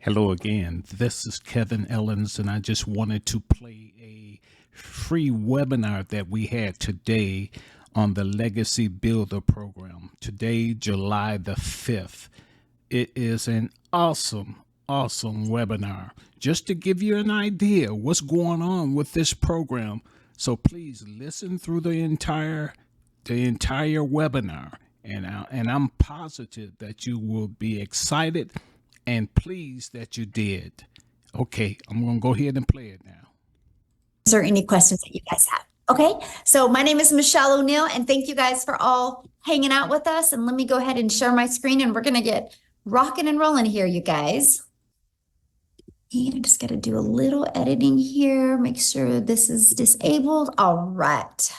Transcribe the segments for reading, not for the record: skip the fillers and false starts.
Hello again. This is Kevin Ellens, and I just wanted to play a free webinar that we had today on the Legacy Builder program. Today, July the 5th. It is an awesome webinar. Just to give you an idea what's going on with this program. So please listen through the entire webinar, and I'm positive that you will be excited and pleased that you did. Okay, I'm going to go ahead and play it now. Is there any questions that you guys have? Okay, so my name is Michelle O'Neill, and thank you guys for all hanging out with us. And let me go ahead and share my screen, and we're going to get rocking and rolling here, you guys. And I just got to do a little editing here, make sure this is disabled. All right.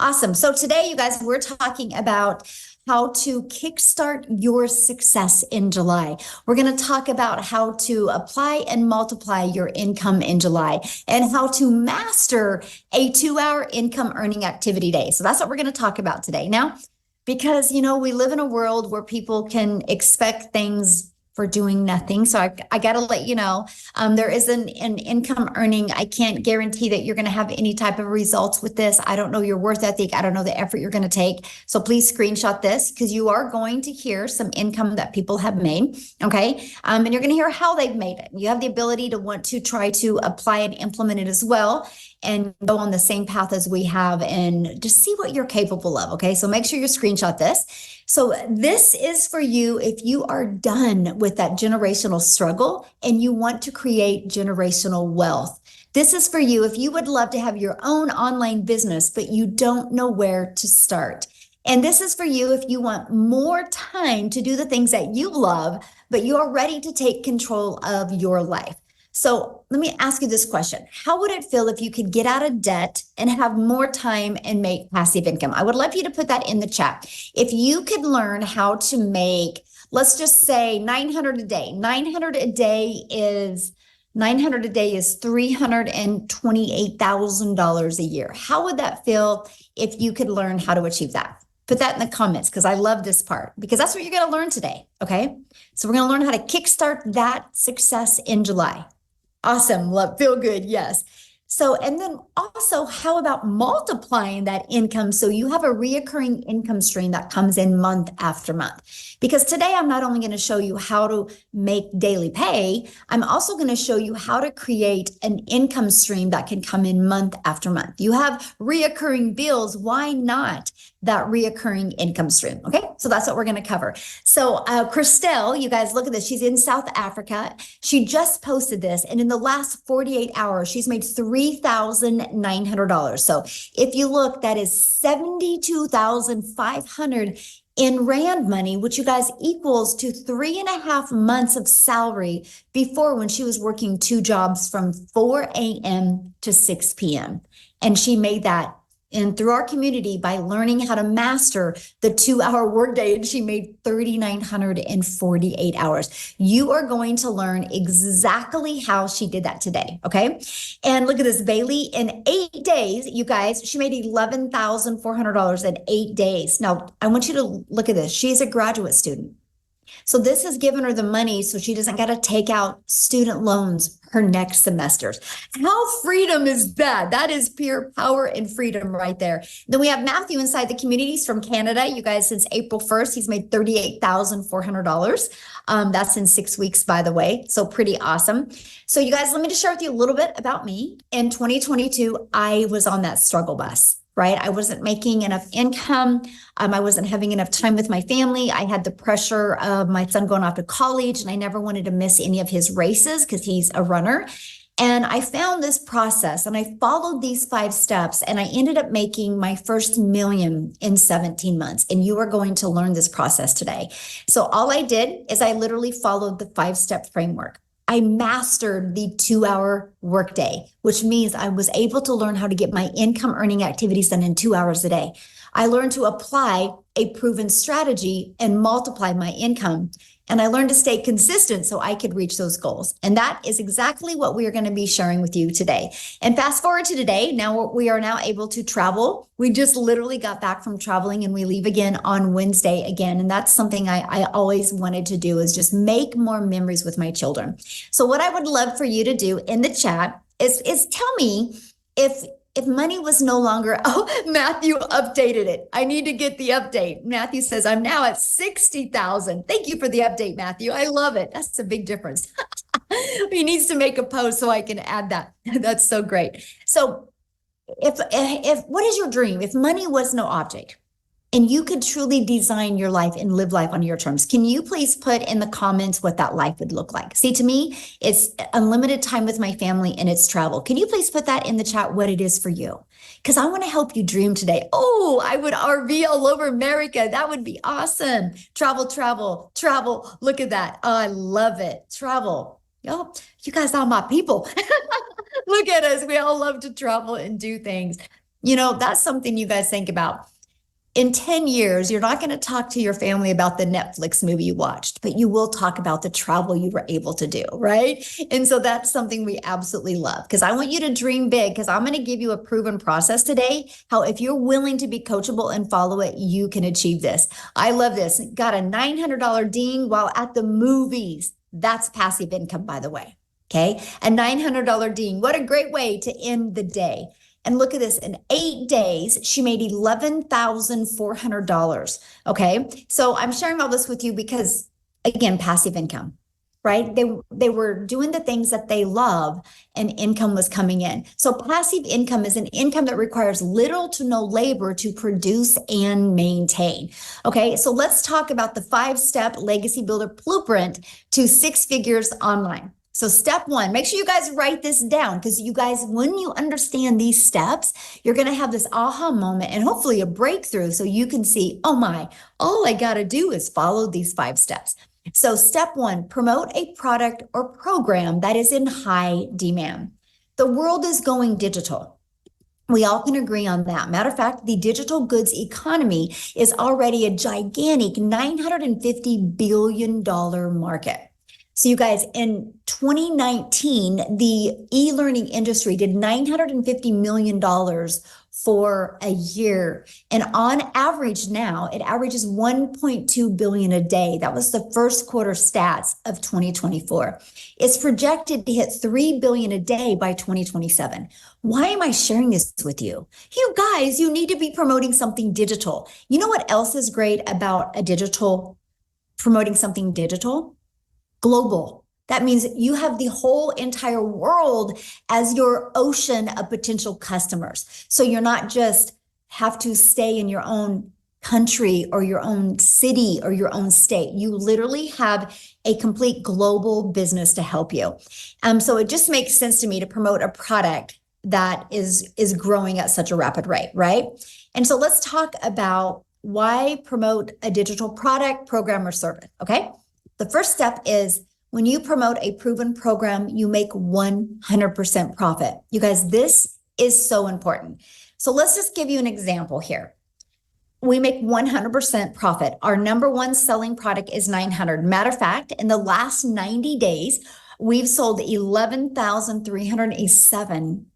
Awesome. So today, you guys, we're talking about how to kickstart your success in July. We're going to talk about how to apply and multiply your income in July and how to master a 2-hour income earning activity day. So that's what we're going to talk about today. Now, because, we live in a world where people can expect things for doing nothing. So I got to let you know, there is an income earning. I can't guarantee that you're going to have any type of results with this. I don't know your worth ethic. I don't know the effort you're going to take. So please screenshot this because you are going to hear some income that people have made. Okay. And you're going to hear how they've made it. You have the ability to want to try to apply and implement it as well and go on the same path as we have and just see what you're capable of. Okay. So make sure you screenshot this. So this is for you if you are done with that generational struggle and you want to create generational wealth. This is for you if you would love to have your own online business, but you don't know where to start. And this is for you if you want more time to do the things that you love, but you are ready to take control of your life. So let me ask you this question. How would it feel if you could get out of debt and have more time and make passive income? I would love you to put that in the chat. If you could learn how to make, let's just say 900 a day. 900 a day is $328,000 a year. How would that feel if you could learn how to achieve that? Put that in the comments because I love this part because that's what you're going to learn today. Okay. So we're going to learn how to kickstart that success in July. Awesome. Love, feel good. Yes. So, and then also, how about multiplying that income so you have a reoccurring income stream that comes in month after month? Because today I'm not only going to show you how to make daily pay, I'm also going to show you how to create an income stream that can come in month after month. You have reoccurring bills. Why not that reoccurring income stream? Okay, so that's what we're going to cover. So Christelle, you guys look at this. She's in South Africa. She just posted this, and in the last 48 hours, she's made $3,900. So if you look, that is 72,500 in Rand money, which you guys equals to 3.5 months of salary before when she was working 2 jobs from 4 a.m. to 6 p.m. And she made that and through our community by learning how to master the 2-hour workday, and she made 3,948 hours. You are going to learn exactly how she did that today, okay? And look at this, Bailey, in 8 days, you guys, she made $11,400 in 8 days. Now, I want you to look at this. She's a graduate student. So this has given her the money so she doesn't got to take out student loans her next semesters. How freedom is that? That is pure power and freedom right there. Then we have Matthew inside the communities from Canada. You guys, since April 1st, he's made $38,400. That's in 6 weeks, by the way. So pretty awesome. So you guys, let me just share with you a little bit about me. In 2022, I was on that struggle bus. Right? I wasn't making enough income. I wasn't having enough time with my family. I had the pressure of my son going off to college, and I never wanted to miss any of his races because he's a runner. And I found this process and I followed these 5 steps, and I ended up making my first million in 17 months. And you are going to learn this process today. So all I did is I literally followed the 5-step framework. I mastered the 2-hour workday, which means I was able to learn how to get my income earning activities done in 2 hours a day. I learned to apply a proven strategy and multiply my income. And I learned to stay consistent so I could reach those goals. And that is exactly what we are going to be sharing with you today. And fast forward to today, now we are now able to travel. We just literally got back from traveling and we leave again on Wednesday again. And that's something I always wanted to do, is just make more memories with my children. So what I would love for you to do in the chat is tell me if money was no longer, oh, Matthew updated it. I need to get the update. Matthew says, I'm now at 60,000. Thank you for the update, Matthew. I love it. That's a big difference. He needs to make a post so I can add that. That's so great. So if what is your dream? If money was no object, and you could truly design your life and live life on your terms, can you please put in the comments what that life would look like? See, to me, it's unlimited time with my family and it's travel. Can you please put that in the chat, what it is for you? Because I want to help you dream today. Oh, I would RV all over America. That would be awesome. Travel, travel, travel. Look at that. Oh, I love it. Travel. Oh, you guys are my people. Look at us. We all love to travel and do things. You know, that's something you guys think about. In 10 years, you're not going to talk to your family about the Netflix movie you watched, but you will talk about the travel you were able to do, right? And so that's something we absolutely love, because I want you to dream big, because I'm going to give you a proven process today, how if you're willing to be coachable and follow it, you can achieve this. I love this. Got a $900 ding while at the movies. That's passive income, by the way. Okay. A $900 ding. What a great way to end the day. And look at this, in 8 days, she made $11,400. Okay. So I'm sharing all this with you because, again, passive income, right? They were doing the things that they love and income was coming in. So passive income is an income that requires little to no labor to produce and maintain. Okay. So let's talk about the 5-step legacy builder blueprint to 6 figures online. So step 1, make sure you guys write this down, because you guys, when you understand these steps, you're going to have this aha moment and hopefully a breakthrough, so you can see, oh my, all I got to do is follow these 5 steps. So step 1, promote a product or program that is in high demand. The world is going digital. We all can agree on that. Matter of fact, the digital goods economy is already a gigantic $950 billion market. So you guys, in 2019, the e-learning industry did $950 million for a year. And on average now, it averages 1.2 billion a day. That was the first quarter stats of 2024. It's projected to hit 3 billion a day by 2027. Why am I sharing this with you? You guys, you need to be promoting something digital. You know what else is great about promoting something digital? Global. That means you have the whole entire world as your ocean of potential customers. So you're not just have to stay in your own country or your own city or your own state. You literally have a complete global business to help you. So it just makes sense to me to promote a product that is growing at such a rapid rate, right? And so let's talk about why promote a digital product, program, or service, okay? The first step is, when you promote a proven program, you make 100% profit. You guys, this is so important. So let's just give you an example here. We make 100% profit. Our number one selling product is 900. Matter of fact, in the last 90 days, we've sold 11,307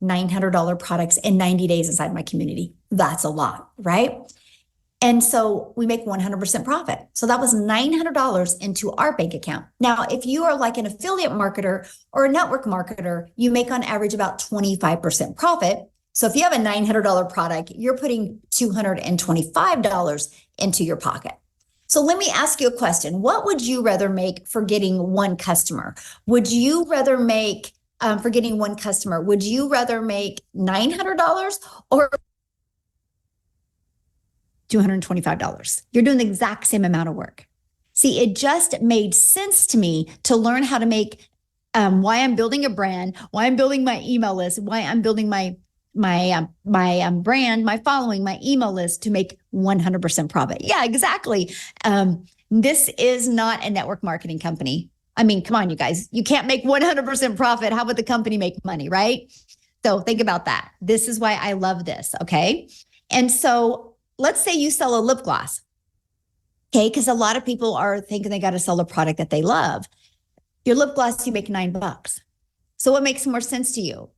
$900 products in 90 days inside my community. That's a lot, right? And so we make 100% profit. So that was $900 into our bank account. Now, if you are like an affiliate marketer or a network marketer, you make on average about 25% profit. So if you have a $900 product, you're putting $225 into your pocket. So let me ask you a question. What would you rather make for getting one customer? Would you rather make, for getting one customer, would you rather make $900 or $225? You're doing the exact same amount of work. See, it just made sense to me to learn how to make, why I'm building a brand, why I'm building my email list, why I'm building my brand, my following, my email list to make 100% profit. Yeah, exactly. This is not a network marketing company. I mean, come on, you guys, you can't make 100% profit. How would the company make money, right? So think about that. This is why I love this, okay? And so let's say you sell a lip gloss. Okay, because a lot of people are thinking they got to sell a product that they love. Your lip gloss, you make $9. So what makes more sense to you?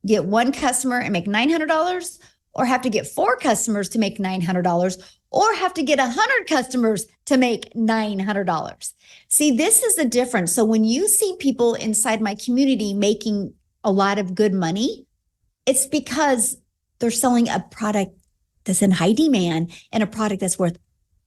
Get one customer and make $900, or have to get 4 customers to make $900, or have to get 100 customers to make $900. See, this is the difference. So when you see people inside my community making a lot of good money, it's because they're selling a product that's in high demand and a product that's worth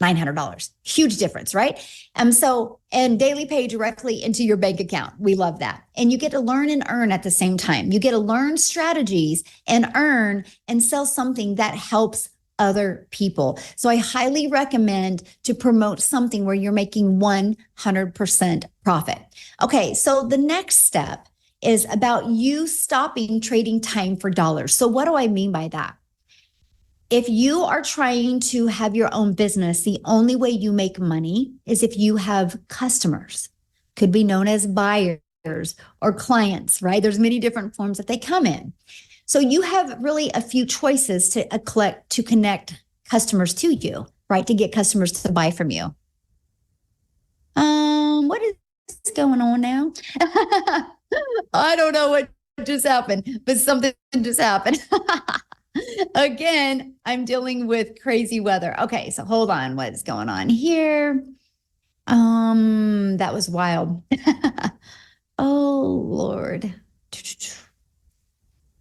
$900. Huge difference, right? And daily pay directly into your bank account. We love that. And you get to learn and earn at the same time. You get to learn strategies and earn and sell something that helps other people. So I highly recommend to promote something where you're making 100% profit. Okay, so the next step is about you stopping trading time for dollars. So what do I mean by that? If you are trying to have your own business, the only way you make money is if you have customers, could be known as buyers or clients, right? There's many different forms that they come in. So you have really a few choices to connect customers to you, right? To get customers to buy from you. What is going on now? I don't know what just happened, but something just happened. Again, I'm dealing with crazy weather. Okay, so hold on. What's going on here? That was wild. Oh, Lord.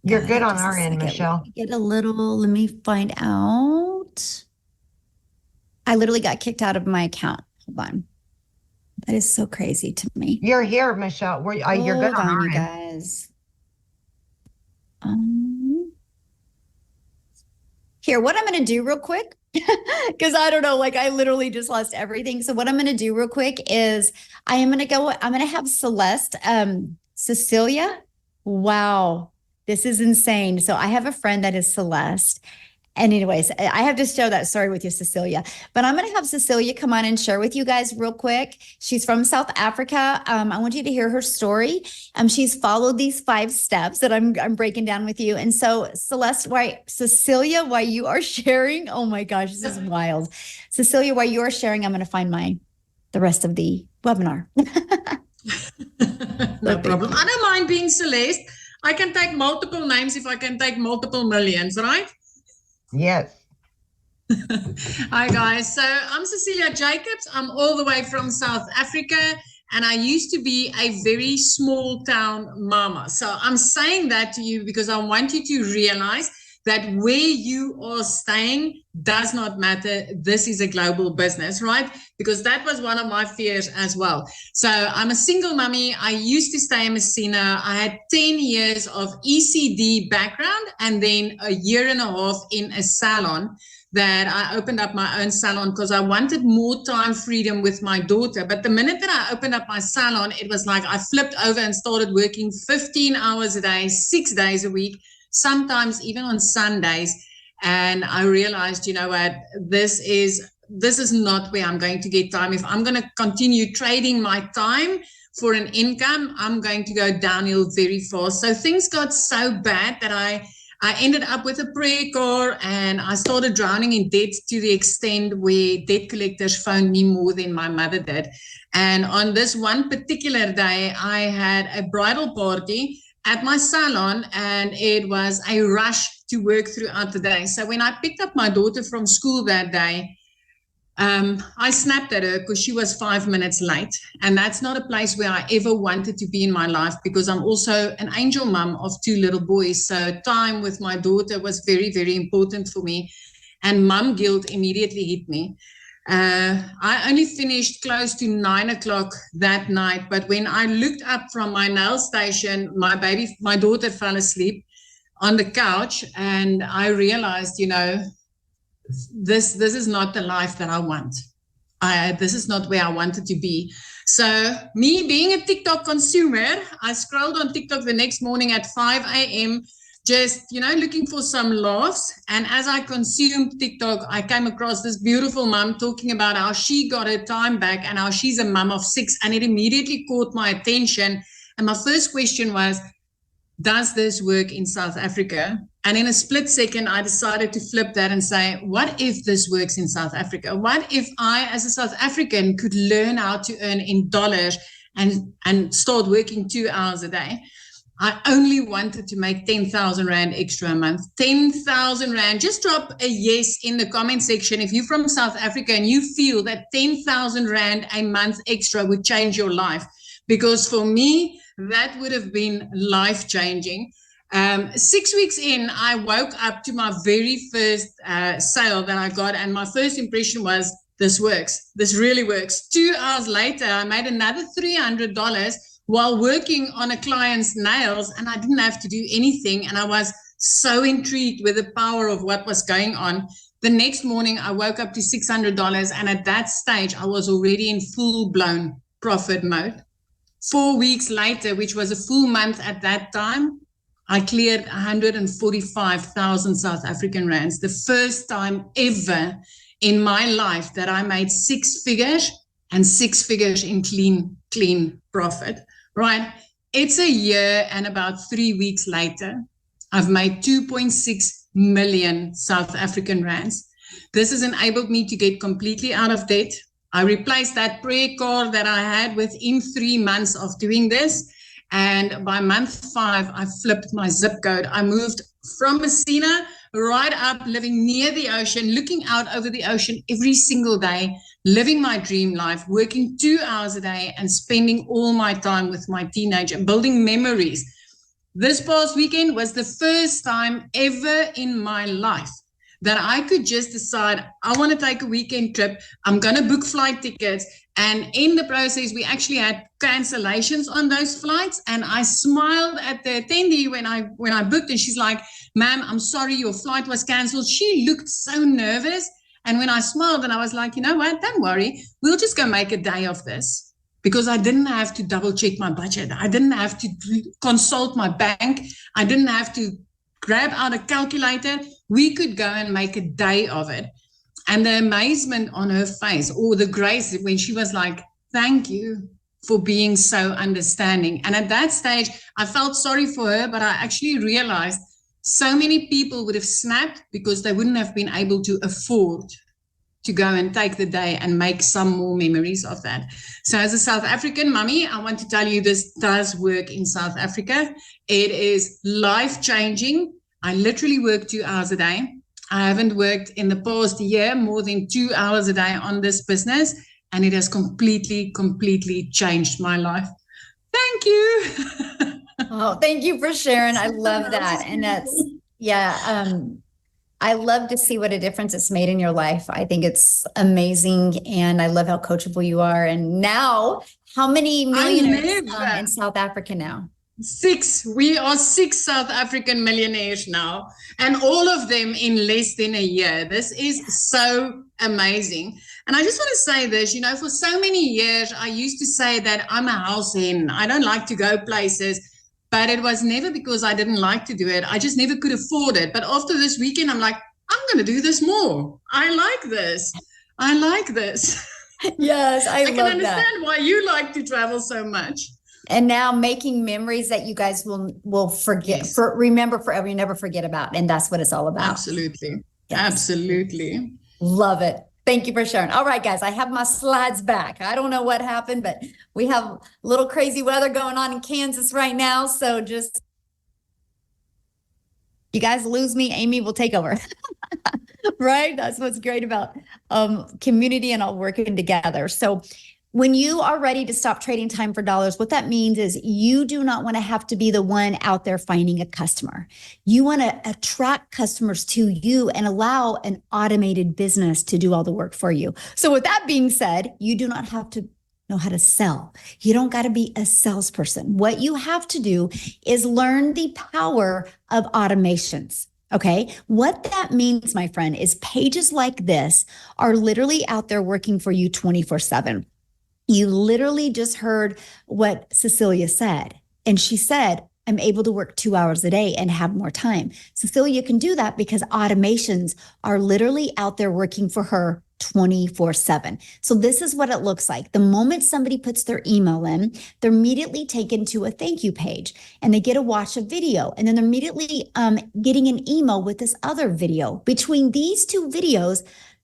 You're good on our end, Michelle. Let me find out. I literally got kicked out of my account. Hold on. That is so crazy to me. You're here, Michelle. You're good on our you end. Guys. Here, what I'm going to do real quick, because I don't know, like I literally just lost everything. So what I'm going to do real quick is I'm going to have Celeste, Cecilia. Wow, this is insane. So I have a friend that is Celeste. And anyways, I have to share that story with you, Cecilia. But I'm going to have Cecilia come on and share with you guys real quick. She's from South Africa. I want you to hear her story. She's followed these 5 steps that I'm breaking down with you. And so, Cecilia, while you are sharing, oh my gosh, this is wild. Cecilia, while you are sharing, I'm going to find the rest of the webinar. No problem. I don't mind being Celeste. I can take multiple names if I can take multiple millions, right? Yes. Hi guys, so I'm Cecilia Jacobs. I'm all the way from South Africa, and I used to be a very small town mama. So I'm saying that to you because I want you to realize that where you are staying does not matter. This is a global business, right? Because that was one of my fears as well. So I'm a single mommy. I used to stay in Messina. I had 10 years of ECD background and then a year and a half in a salon that I opened up my own salon because I wanted more time freedom with my daughter. But the minute that I opened up my salon, it was like I flipped over and started working 15 hours a day, 6 days a week, sometimes even on Sundays. And I realized, you know what, this is not where I'm going to get time. If I'm going to continue trading my time for an income, I'm going to go downhill very fast. So things got so bad that I ended up with a prayer car, and I started drowning in debt to the extent where debt collectors phoned me more than my mother did. And on this one particular day, I had a bridal party at my salon, and it was a rush to work throughout the day. So when I picked up my daughter from school that day, I snapped at her because she was 5 minutes late. And that's not a place where I ever wanted to be in my life, because I'm also an angel mom of 2 little boys. So time with my daughter was very, very important for me. And mom guilt immediately hit me. I only finished close to 9 o'clock that night. But when I looked up from my nail station, my daughter fell asleep on the couch. And I realized, you know, this is not the life that I want. This is not where I wanted to be. So me being a TikTok consumer, I scrolled on TikTok the next morning at 5 a.m., just, you know, looking for some laughs. And as I consumed TikTok, I came across this beautiful mom talking about how she got her time back and how she's a mom of 6. And it immediately caught my attention. And my first question was, does this work in South Africa? And in a split second, I decided to flip that and say, what if this works in South Africa? What if I, as a South African, could learn how to earn in dollars and start working 2 hours a day? I only wanted to make 10,000 Rand extra a month. 10,000 Rand. Just drop a yes in the comment section if you're from South Africa and you feel that 10,000 Rand a month extra would change your life. Because for me, that would have been life-changing. 6 weeks in, I woke up to my very first sale that I got, and my first impression was, this works. This really works. 2 hours later, I made another $300 while working on a client's nails, and I didn't have to do anything, and I was so intrigued with the power of what was going on. The next morning, I woke up to $600, and at that stage, I was already in full-blown profit mode. 4 weeks later, which was a full month at that time, I cleared 145,000 South African rands, the first time ever in my life that I made 6 figures and 6 figures in clean profit, right? It's a year and about 3 weeks later, I've made 2.6 million South African rands. This has enabled me to get completely out of debt. I replaced that prayer card that I had within 3 months of doing this. And by month 5, I flipped my zip code. I moved from Messina right up, living near the ocean, looking out over the ocean every single day, living my dream life, working 2 hours a day and spending all my time with my teenager, building memories. This past weekend was the first time ever in my life that I could just decide, I want to take a weekend trip. I'm going to book flight tickets. And in the process, we actually had cancellations on those flights. And I smiled at the attendee when I booked, and she's like, ma'am, I'm sorry, your flight was canceled. She looked so nervous. And when I smiled, and I was like, you know what, don't worry. We'll just go make a day of this. Because I didn't have to double check my budget. I didn't have to consult my bank. I didn't have to grab out a calculator. We could go and make a day of it. And the amazement on her face, or the grace when she was like, thank you for being so understanding. And at that stage, I felt sorry for her, but I actually realized so many people would have snapped because they wouldn't have been able to afford to go and take the day and make some more memories of that. So as a South African mummy, I want to tell you this does work in South Africa. It is life-changing. I literally work 2 hours a day. I haven't worked in the past year more than 2 hours a day on this business, and it has completely changed my life. Thank you. Oh, thank you for sharing. I love that. And that's, I love to see what a difference it's made in your life. I think it's amazing. And I love how coachable you are. And now, how many millionaires in South Africa now? 6. We are 6 South African millionaires now, and all of them in less than a year. This is so amazing. And I just want to say this, you know, for so many years, I used to say that I'm a house hen. I don't like to go places, but it was never because I didn't like to do it. I just never could afford it. But after this weekend, I'm like, I'm going to do this more. I like this. I like this. Yes, I can understand why you like to travel so much. And now making memories that you guys will forget, remember forever, you never forget about. And that's what it's all about. Absolutely. Yes. Absolutely. Love it. Thank you for sharing. All right, guys, I have my slides back. I don't know what happened, but we have a little crazy weather going on in Kansas right now. So just, you guys lose me, Amy will take over. Right? That's what's great about community and all working together. So when you are ready to stop trading time for dollars, what that means is you do not want to have to be the one out there finding a customer. You want to attract customers to you and allow an automated business to do all the work for you. So with that being said, you do not have to know how to sell. You don't got to be a salesperson. What you have to do is learn the power of automations. Okay. What that means, my friend, is pages like this are literally out there working for you 24/7. You literally just heard what Cecilia said. And she said, I'm able to work 2 hours a day and have more time. Cecilia can do that because automations are literally out there working for her 24/7. So this is what it looks like. The moment somebody puts their email in, they're immediately taken to a thank you page and they get to watch a video. And then they're immediately getting an email with this other video. Between these two videos,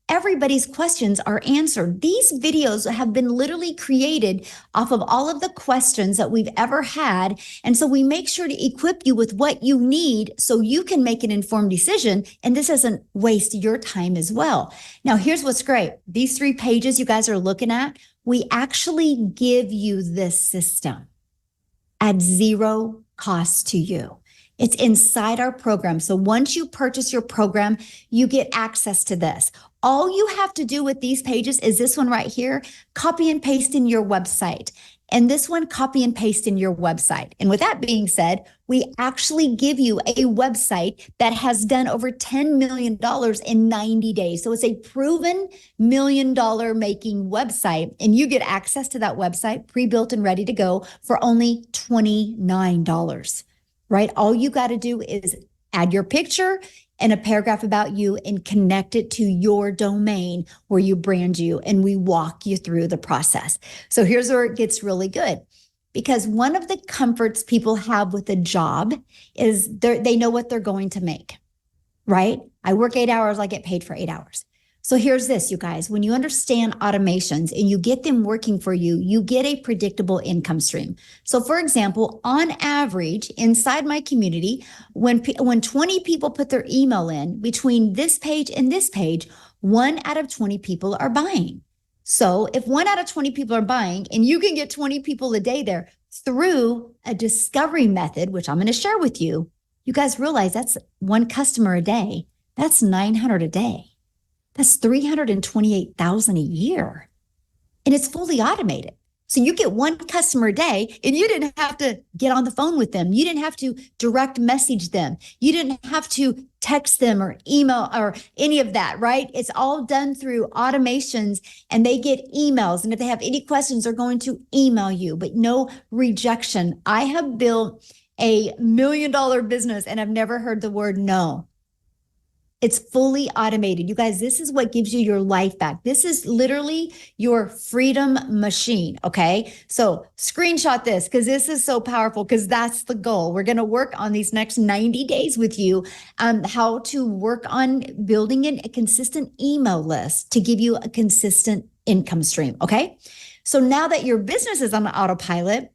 everybody's questions are answered. These videos have been literally created off of all of the questions that we've ever had. And so we make sure to equip you with what you need so you can make an informed decision. And this doesn't waste your time as well. Now, here's what's great. These 3 pages you guys are looking at, we actually give you this system at zero cost to you. It's inside our program. So once you purchase your program, you get access to this. All you have to do with these pages is this one right here, copy and paste in your website. And this one, copy and paste in your website. And with that being said, we actually give you a website that has done over $10 million in 90 days. So it's a proven $1 million making website. And you get access to that website pre-built and ready to go for only $29. Right? All you got to do is add your picture and a paragraph about you and connect it to your domain where you brand you, and we walk you through the process. So here's where it gets really good, because one of the comforts people have with a job is they know what they're going to make, right? I work 8 hours, I get paid for 8 hours. So here's this, you guys, when you understand automations and you get them working for you, you get a predictable income stream. So for example, on average, inside my community, when 20 people put their email in, between this page and this page, 1 out of 20 people are buying. So if 1 out of 20 people are buying and you can get 20 people a day there through a discovery method, which I'm going to share with you, you guys realize that's 1 customer a day. That's 900 a day. That's 328,000 a year. And it's fully automated. So you get 1 customer a day and you didn't have to get on the phone with them. You didn't have to direct message them. You didn't have to text them or email or any of that, right? It's all done through automations and they get emails. And if they have any questions, they're going to email you, but no rejection. I have built a $1 million business and I've never heard the word no. It's fully automated. You guys, this is what gives you your life back. This is literally your freedom machine, okay? So screenshot this because this is so powerful because that's the goal. We're going to work on these next 90 days with you, how to work on building in a consistent email list to give you a consistent income stream, okay? So now that your business is on autopilot,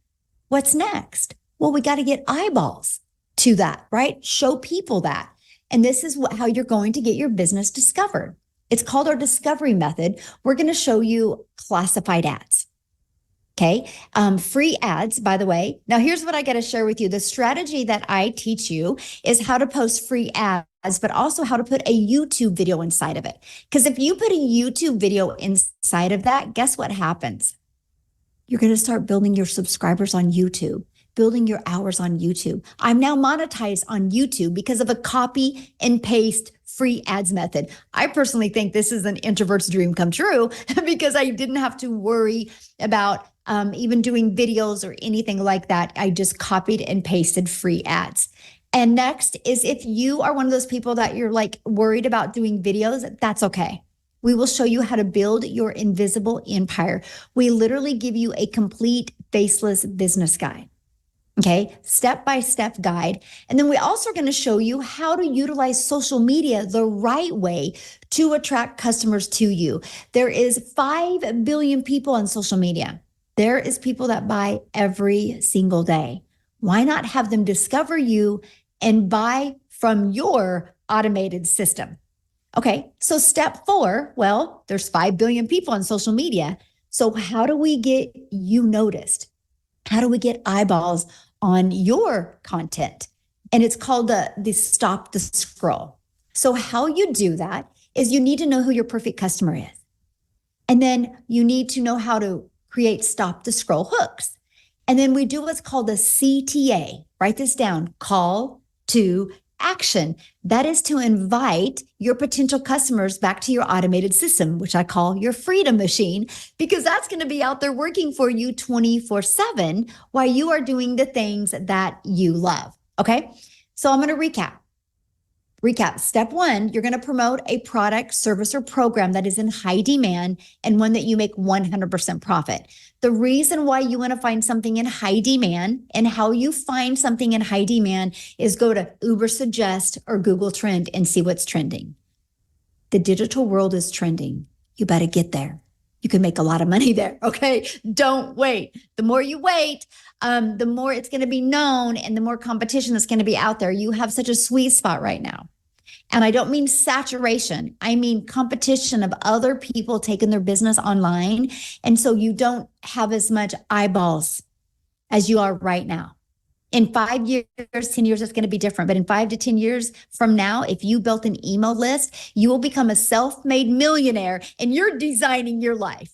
what's next? Well, we got to get eyeballs to that, right? Show people that. And this is how you're going to get your business discovered. It's called our discovery method. We're going to show you classified ads. Okay. Free ads, by the way. Now, here's what I got to share with you. The strategy that I teach you is how to post free ads, but also how to put a YouTube video inside of it. Because if you put a YouTube video inside of that, guess what happens? You're going to start building your subscribers on YouTube, building your hours on YouTube. I'm now monetized on YouTube because of a copy and paste free ads method. I personally think this is an introvert's dream come true because I didn't have to worry about even doing videos or anything like that. I just copied and pasted free ads. And next is if you are one of those people that you're like worried about doing videos, that's okay. We will show you how to build your invisible empire. We literally give you a complete faceless business guide. Okay, step-by-step guide. And then we also are going to show you how to utilize social media the right way to attract customers to you. There is 5 billion people on social media. There is people that buy every single day. Why not have them discover you and buy from your automated system? Okay, so step 4, well, there's 5 billion people on social media. So how do we get you noticed? How do we get eyeballs on your content? And it's called the stop the scroll. So how you do that is you need to know who your perfect customer is. And then you need to know how to create stop the scroll hooks. And then we do what's called a CTA. Write this down, call to action. That is to invite your potential customers back to your automated system, which I call your freedom machine, because that's going to be out there working for you 24/7 while you are doing the things that you love. Okay. So I'm going to recap. recap. Step 1, you're going to promote a product, service, or program that is in high demand and one that you make 100% profit. The reason why you want to find something in high demand and how you find something in high demand is go to Uber Suggest or Google Trend and see what's trending. The digital world is trending. You better get there. You can make a lot of money there. Okay. Don't wait. The more you wait, the more it's going to be known and the more competition that's going to be out there. You have such a sweet spot right now. And I don't mean saturation. I mean competition of other people taking their business online. And so you don't have as much eyeballs as you are right now. In 5 years, 10 years, it's going to be different. But in 5 to 10 years from now, if you built an email list, you will become a self-made millionaire and you're designing your life.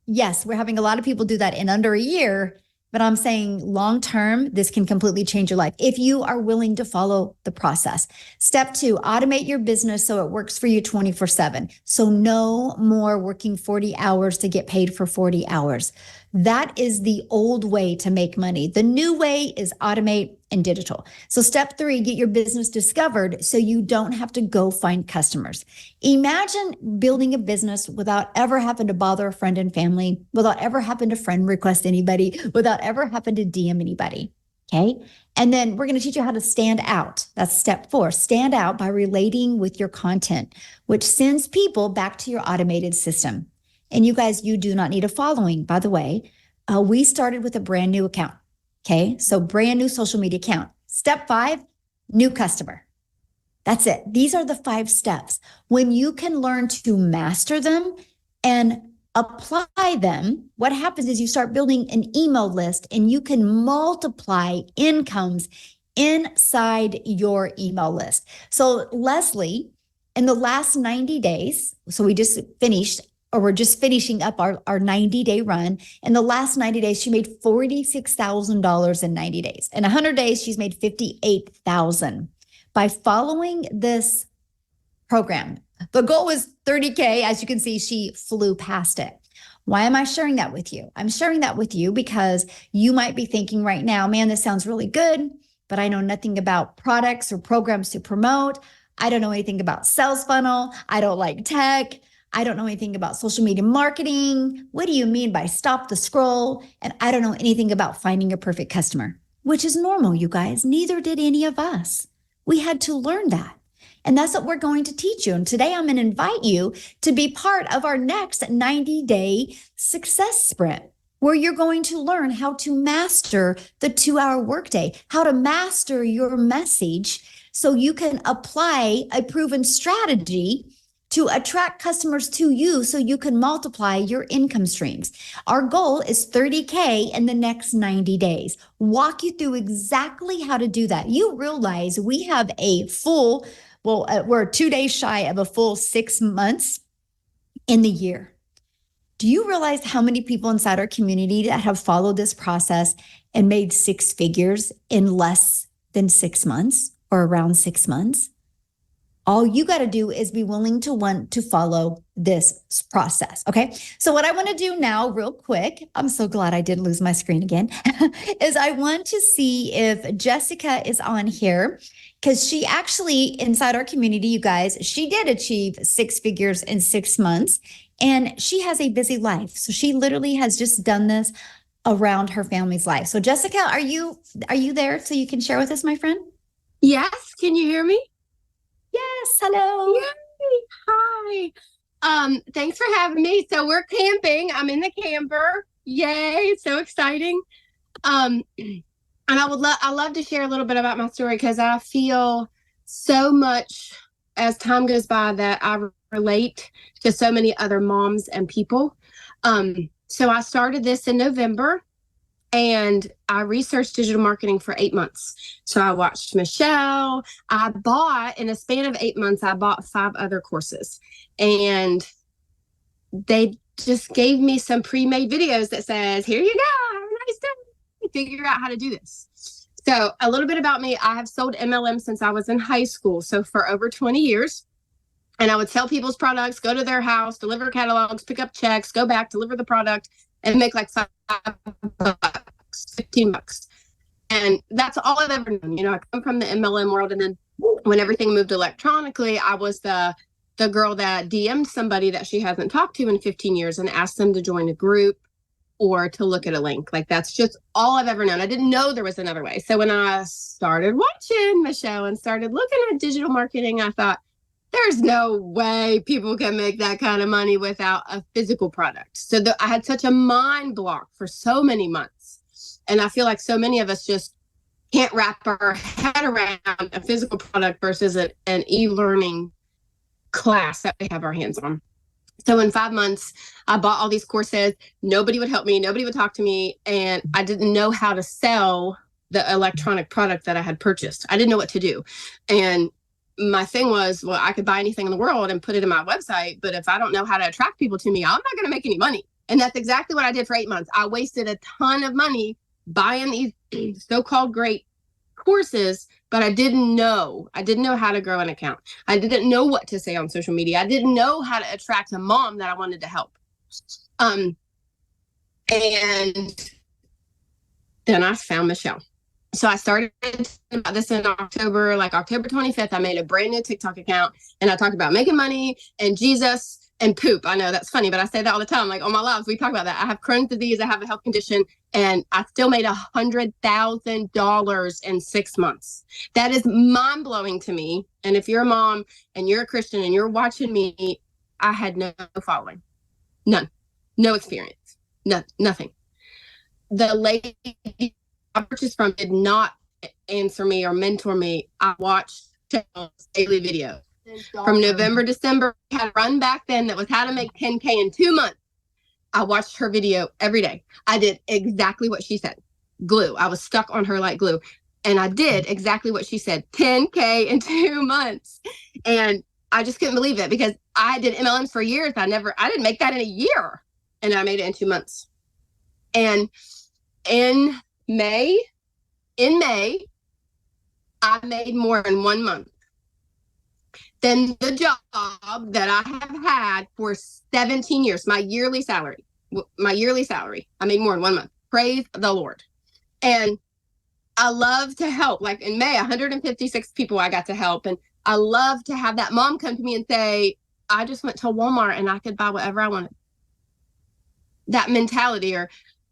Yes, we're having a lot of people do that in under a year, but I'm saying long-term, this can completely change your life if you are willing to follow the process. Step 2, automate your business so it works for you 24/7. So no more working 40 hours to get paid for 40 hours. That is the old way to make money. The new way is automate and digital. So step 3, get your business discovered so you don't have to go find customers. Imagine building a business without ever having to bother a friend and family, without ever having to friend request anybody, without ever having to DM anybody. Okay. And then we're going to teach you how to stand out. That's step 4. Stand out by relating with your content, which sends people back to your automated system. And you guys, you do not need a following, by the way. We started with a brand new account. Okay, so brand new social media account. Step 5, new customer. That's it. These are the 5 steps. When you can learn to master them and apply them, what happens is you start building an email list and you can multiply incomes inside your email list. So Leslie, in the last 90 days, so we just finished, or we're just finishing up our 90-day run. In the last 90 days, she made $46,000 in 90 days. In 100 days, she's made $58,000 by following this program. The goal was 30K. As you can see, she flew past it. Why am I sharing that with you? I'm sharing that with you because you might be thinking right now, man, this sounds really good, but I know nothing about products or programs to promote. I don't know anything about sales funnel. I don't like tech. I don't know anything about social media marketing. What do you mean by stop the scroll? And I don't know anything about finding a perfect customer, which is normal, you guys. Neither did any of us. We had to learn that. And that's what we're going to teach you. And today I'm going to invite you to be part of our next 90-day success sprint, where you're going to learn how to master the 2-hour workday, how to master your message so you can apply a proven strategy to attract customers to you so you can multiply your income streams. Our goal is 30K in the next 90 days. Walk you through exactly how to do that. You realize we have a full, we're 2 days shy of a full 6 months in the year. Do you realize how many people inside our community that have followed this process and made 6 figures in less than 6 months or around 6 months? All you got to do is be willing to want to follow this process. Okay. So what I want to do now real quick, I'm so glad I didn't lose my screen again, is I want to see if Jessica is on here, because she actually, inside our community, you guys, she did achieve 6 figures in 6 months, and she has a busy life. So she literally has just done this around her family's life. So Jessica, are you there so you can share with us, my friend? Yes. Can you hear me? Yes. Hello. Yay. Hi. Thanks for having me. So we're camping. I'm in the camper. Yay. So exciting. And I love to share a little bit about my story, because I feel so much as time goes by that I relate to so many other moms and people. So I started this in November, and I researched digital marketing for 8 months. So I watched Michelle. In a span of 8 months, I bought 5 other courses. And they just gave me some pre-made videos that says, here you go, have a nice day. Figure out how to do this. So a little bit about me. I have sold MLM since I was in high school. So for over 20 years. And I would sell people's products, go to their house, deliver catalogs, pick up checks, go back, deliver the product, and make like $5, $15. And that's all I've ever known. You know, I come from the MLM world, and then when everything moved electronically, I was the girl that DM'd somebody that she hasn't talked to in 15 years and asked them to join a group or to look at a link. Like, that's just all I've ever known. I didn't know there was another way. So when I started watching Michelle and started looking at digital marketing, I thought, there's no way people can make that kind of money without a physical product. So I had such a mind block for so many months. And I feel like so many of us just can't wrap our head around a physical product versus an e-learning class that we have our hands on. So in 5 months, I bought all these courses. Nobody would help me. Nobody would talk to me. And I didn't know how to sell the electronic product that I had purchased. I didn't know what to do. And my thing was, well, I could buy anything in the world and put it in my website. But if I don't know how to attract people to me, I'm not going to make any money. And that's exactly what I did for 8 months. I wasted a ton of money buying these so-called great courses, but I didn't know how to grow an account. I didn't know what to say on social media. I didn't know how to attract a mom that I wanted to help. And then I found Michelle. So I started about this in October 25th. I made a brand new TikTok account and I talked about making money and Jesus and poop. I know that's funny, but I say that all the time. Like, on my lives, we talk about that. I have Crohn's disease. I have a health condition, and I still made $100,000 in 6 months. That is mind blowing to me. And if you're a mom and you're a Christian and you're watching me, I had no following, none, no experience, nothing. The lady I purchased from did not answer me or mentor me. I watched daily videos. From November, December, I had a run back then that was how to make 10K in 2 months. I watched her video every day. I did exactly what she said. Glue. I was stuck on her like glue. And I did exactly what she said. 10K in 2 months. And I just couldn't believe it because I did MLMs for years. I didn't make that in a year. And I made it in 2 months. And in May, I made more in 1 month than the job that I have had for 17 years. My yearly salary, I made more in 1 month. Praise the Lord. And I love to help. Like in May, 156 people I got to help. And I love to have that mom come to me and say, I just went to Walmart and I could buy whatever I wanted. That mentality, or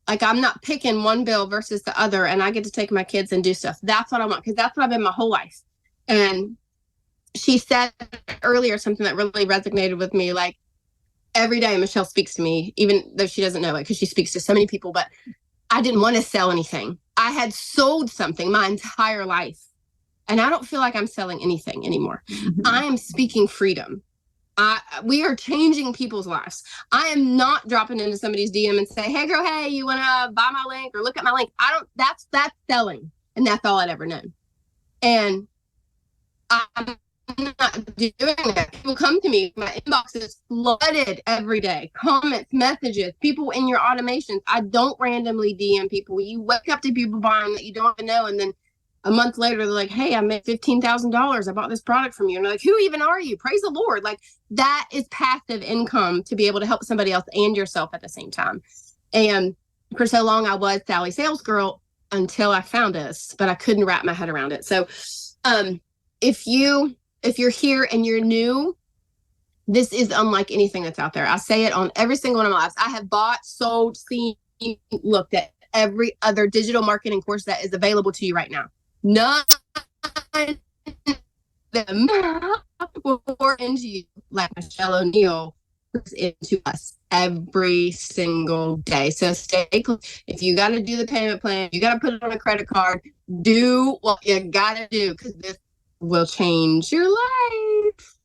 like, I'm not picking one bill versus the other and I get to take my kids and do stuff. That's what I want, because that's what I've been my whole life. And she said earlier something that really resonated with me. Like, every day Michelle speaks to me, even though she doesn't know it because she speaks to so many people, but I didn't want to sell anything. I had sold something my entire life and I don't feel like I'm selling anything anymore. Mm-hmm. I am speaking freedom. We are changing people's lives. I am not dropping into somebody's DM and say, hey girl, hey, you want to buy my link or look at my link? That's selling. And that's all I'd ever known. And I'm not doing that. People come to me, my inbox is flooded every day. Comments, messages, people in your automations. I don't randomly DM people. You wake up to people buying that you don't even know, and then a month later they're like, hey, I made $15,000. I bought this product from you. And they're like, who even are you? Praise the Lord. Like, that is passive income to be able to help somebody else and yourself at the same time. And for so long I was Sally Sales Girl until I found this, but I couldn't wrap my head around it. So if you're here and you're new, this is unlike anything that's out there. I say it on every single one of my lives. I have bought, sold, seen, looked at every other digital marketing course that is available to you right now. None of them will pour into you like Michelle O'Neill pours into us every single day. So stay close. If you got to do the payment plan, you got to put it on a credit card, do what you got to do, because this will change your life.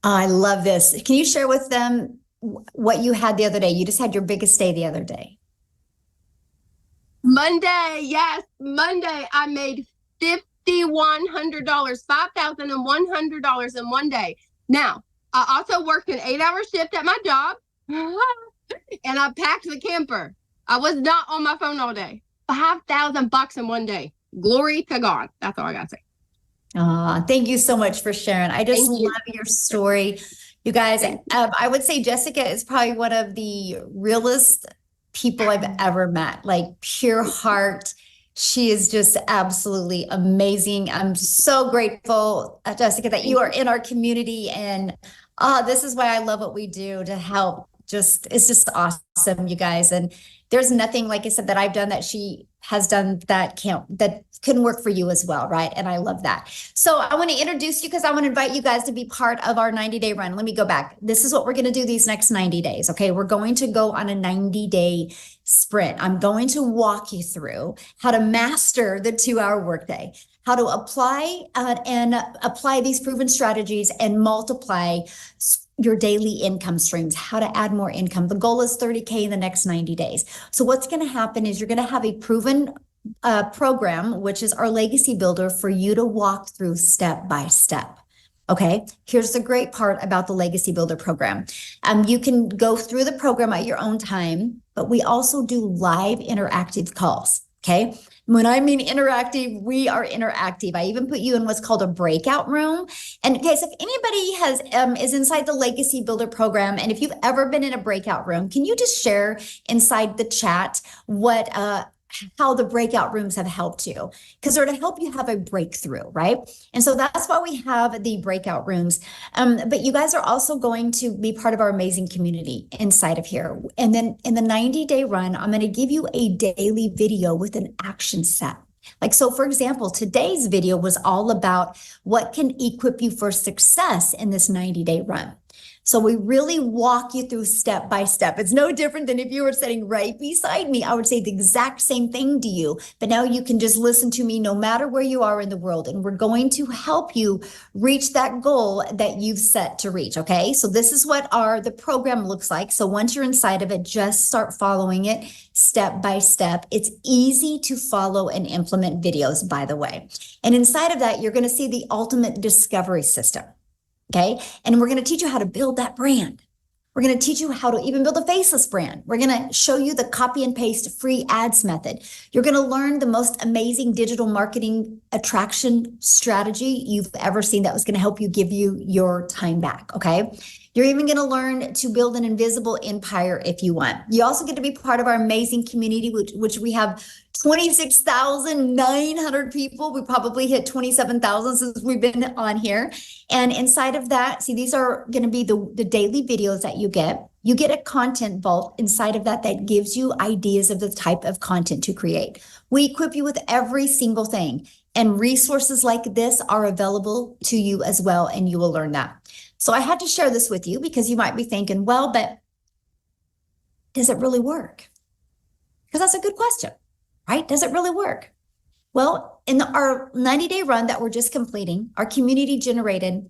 I love this. Can you share with them what you had the other day? You just had your biggest day the other day. Monday, yes, Monday, I made $5,100, $5,100 in one day. Now, I also worked an 8-hour shift at my job, and I packed the camper. I was not on my phone all day. $5,000 in one day. Glory to God. That's all I got to say. Thank you so much for sharing. I just love your story. You guys, I would say Jessica is probably one of the realest people I've ever met, like pure heart. She is just absolutely amazing. I'm so grateful, Jessica, that you are in our community. And this is why I love what we do to help. It's just awesome, you guys. And there's nothing, like I said, that I've done that she has done that couldn't work for you as well, right? And I love that. So I want to introduce you because I want to invite you guys to be part of our 90-day run. Let me go back. This is what we're going to do these next 90 days, okay? We're going to go on a 90-day sprint. I'm going to walk you through how to master the 2-hour workday, how to apply these proven strategies and multiply your daily income streams, how to add more income. The goal is 30K in the next 90 days. So what's going to happen is you're going to have a proven program, which is our legacy builder, for you to walk through step by step. Okay, here's the great part about the Legacy Builder program. You can go through the program at your own time, but we also do live interactive calls. Okay, when I mean interactive, we are interactive. I even put you in what's called a breakout room. And guys, if anybody is inside the Legacy Builder program, and if you've ever been in a breakout room, can you just share inside the chat how the breakout rooms have helped you? Because they're to help you have a breakthrough, right? And so that's why we have the breakout rooms. But you guys are also going to be part of our amazing community inside of here. And then in the 90-day run, I'm going to give you a daily video with an action set. Like, so for example, today's video was all about what can equip you for success in this 90-day run. So we really walk you through step by step. It's no different than if you were sitting right beside me. I would say the exact same thing to you, but now you can just listen to me no matter where you are in the world. And we're going to help you reach that goal that you've set to reach. Okay. So this is what the program looks like. So once you're inside of it, just start following it step by step. It's easy to follow and implement videos, by the way. And inside of that, you're going to see the ultimate discovery system. Okay. And we're going to teach you how to build that brand. We're going to teach you how to even build a faceless brand. We're going to show you the copy and paste free ads method. You're going to learn the most amazing digital marketing attraction strategy you've ever seen that was going to help you give you your time back. Okay. You're even going to learn to build an invisible empire if you want. You also get to be part of our amazing community, which we have 26,900 people. We probably hit 27,000 since we've been on here. And inside of that, see, these are going to be the daily videos that you get. You get a content vault inside of that gives you ideas of the type of content to create. We equip you with every single thing. And resources like this are available to you as well, and you will learn that. So I had to share this with you because you might be thinking, well, but does it really work? Because that's a good question, right? Does it really work? Well, in our 90-day run that we're just completing, our community generated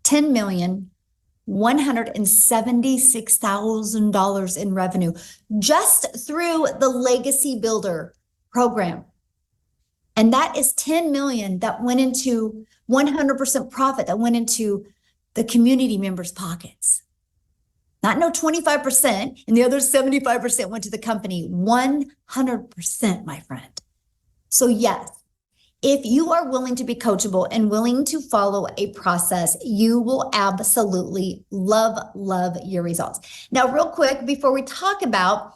$10,176,000 in revenue just through the Legacy Builder program. And that is 10 million that went into 100% profit that went into the community members' pockets. Not no 25%, and the other 75% went to the company. 100%, my friend. So yes, if you are willing to be coachable and willing to follow a process, you will absolutely love your results. Now, real quick, before we talk about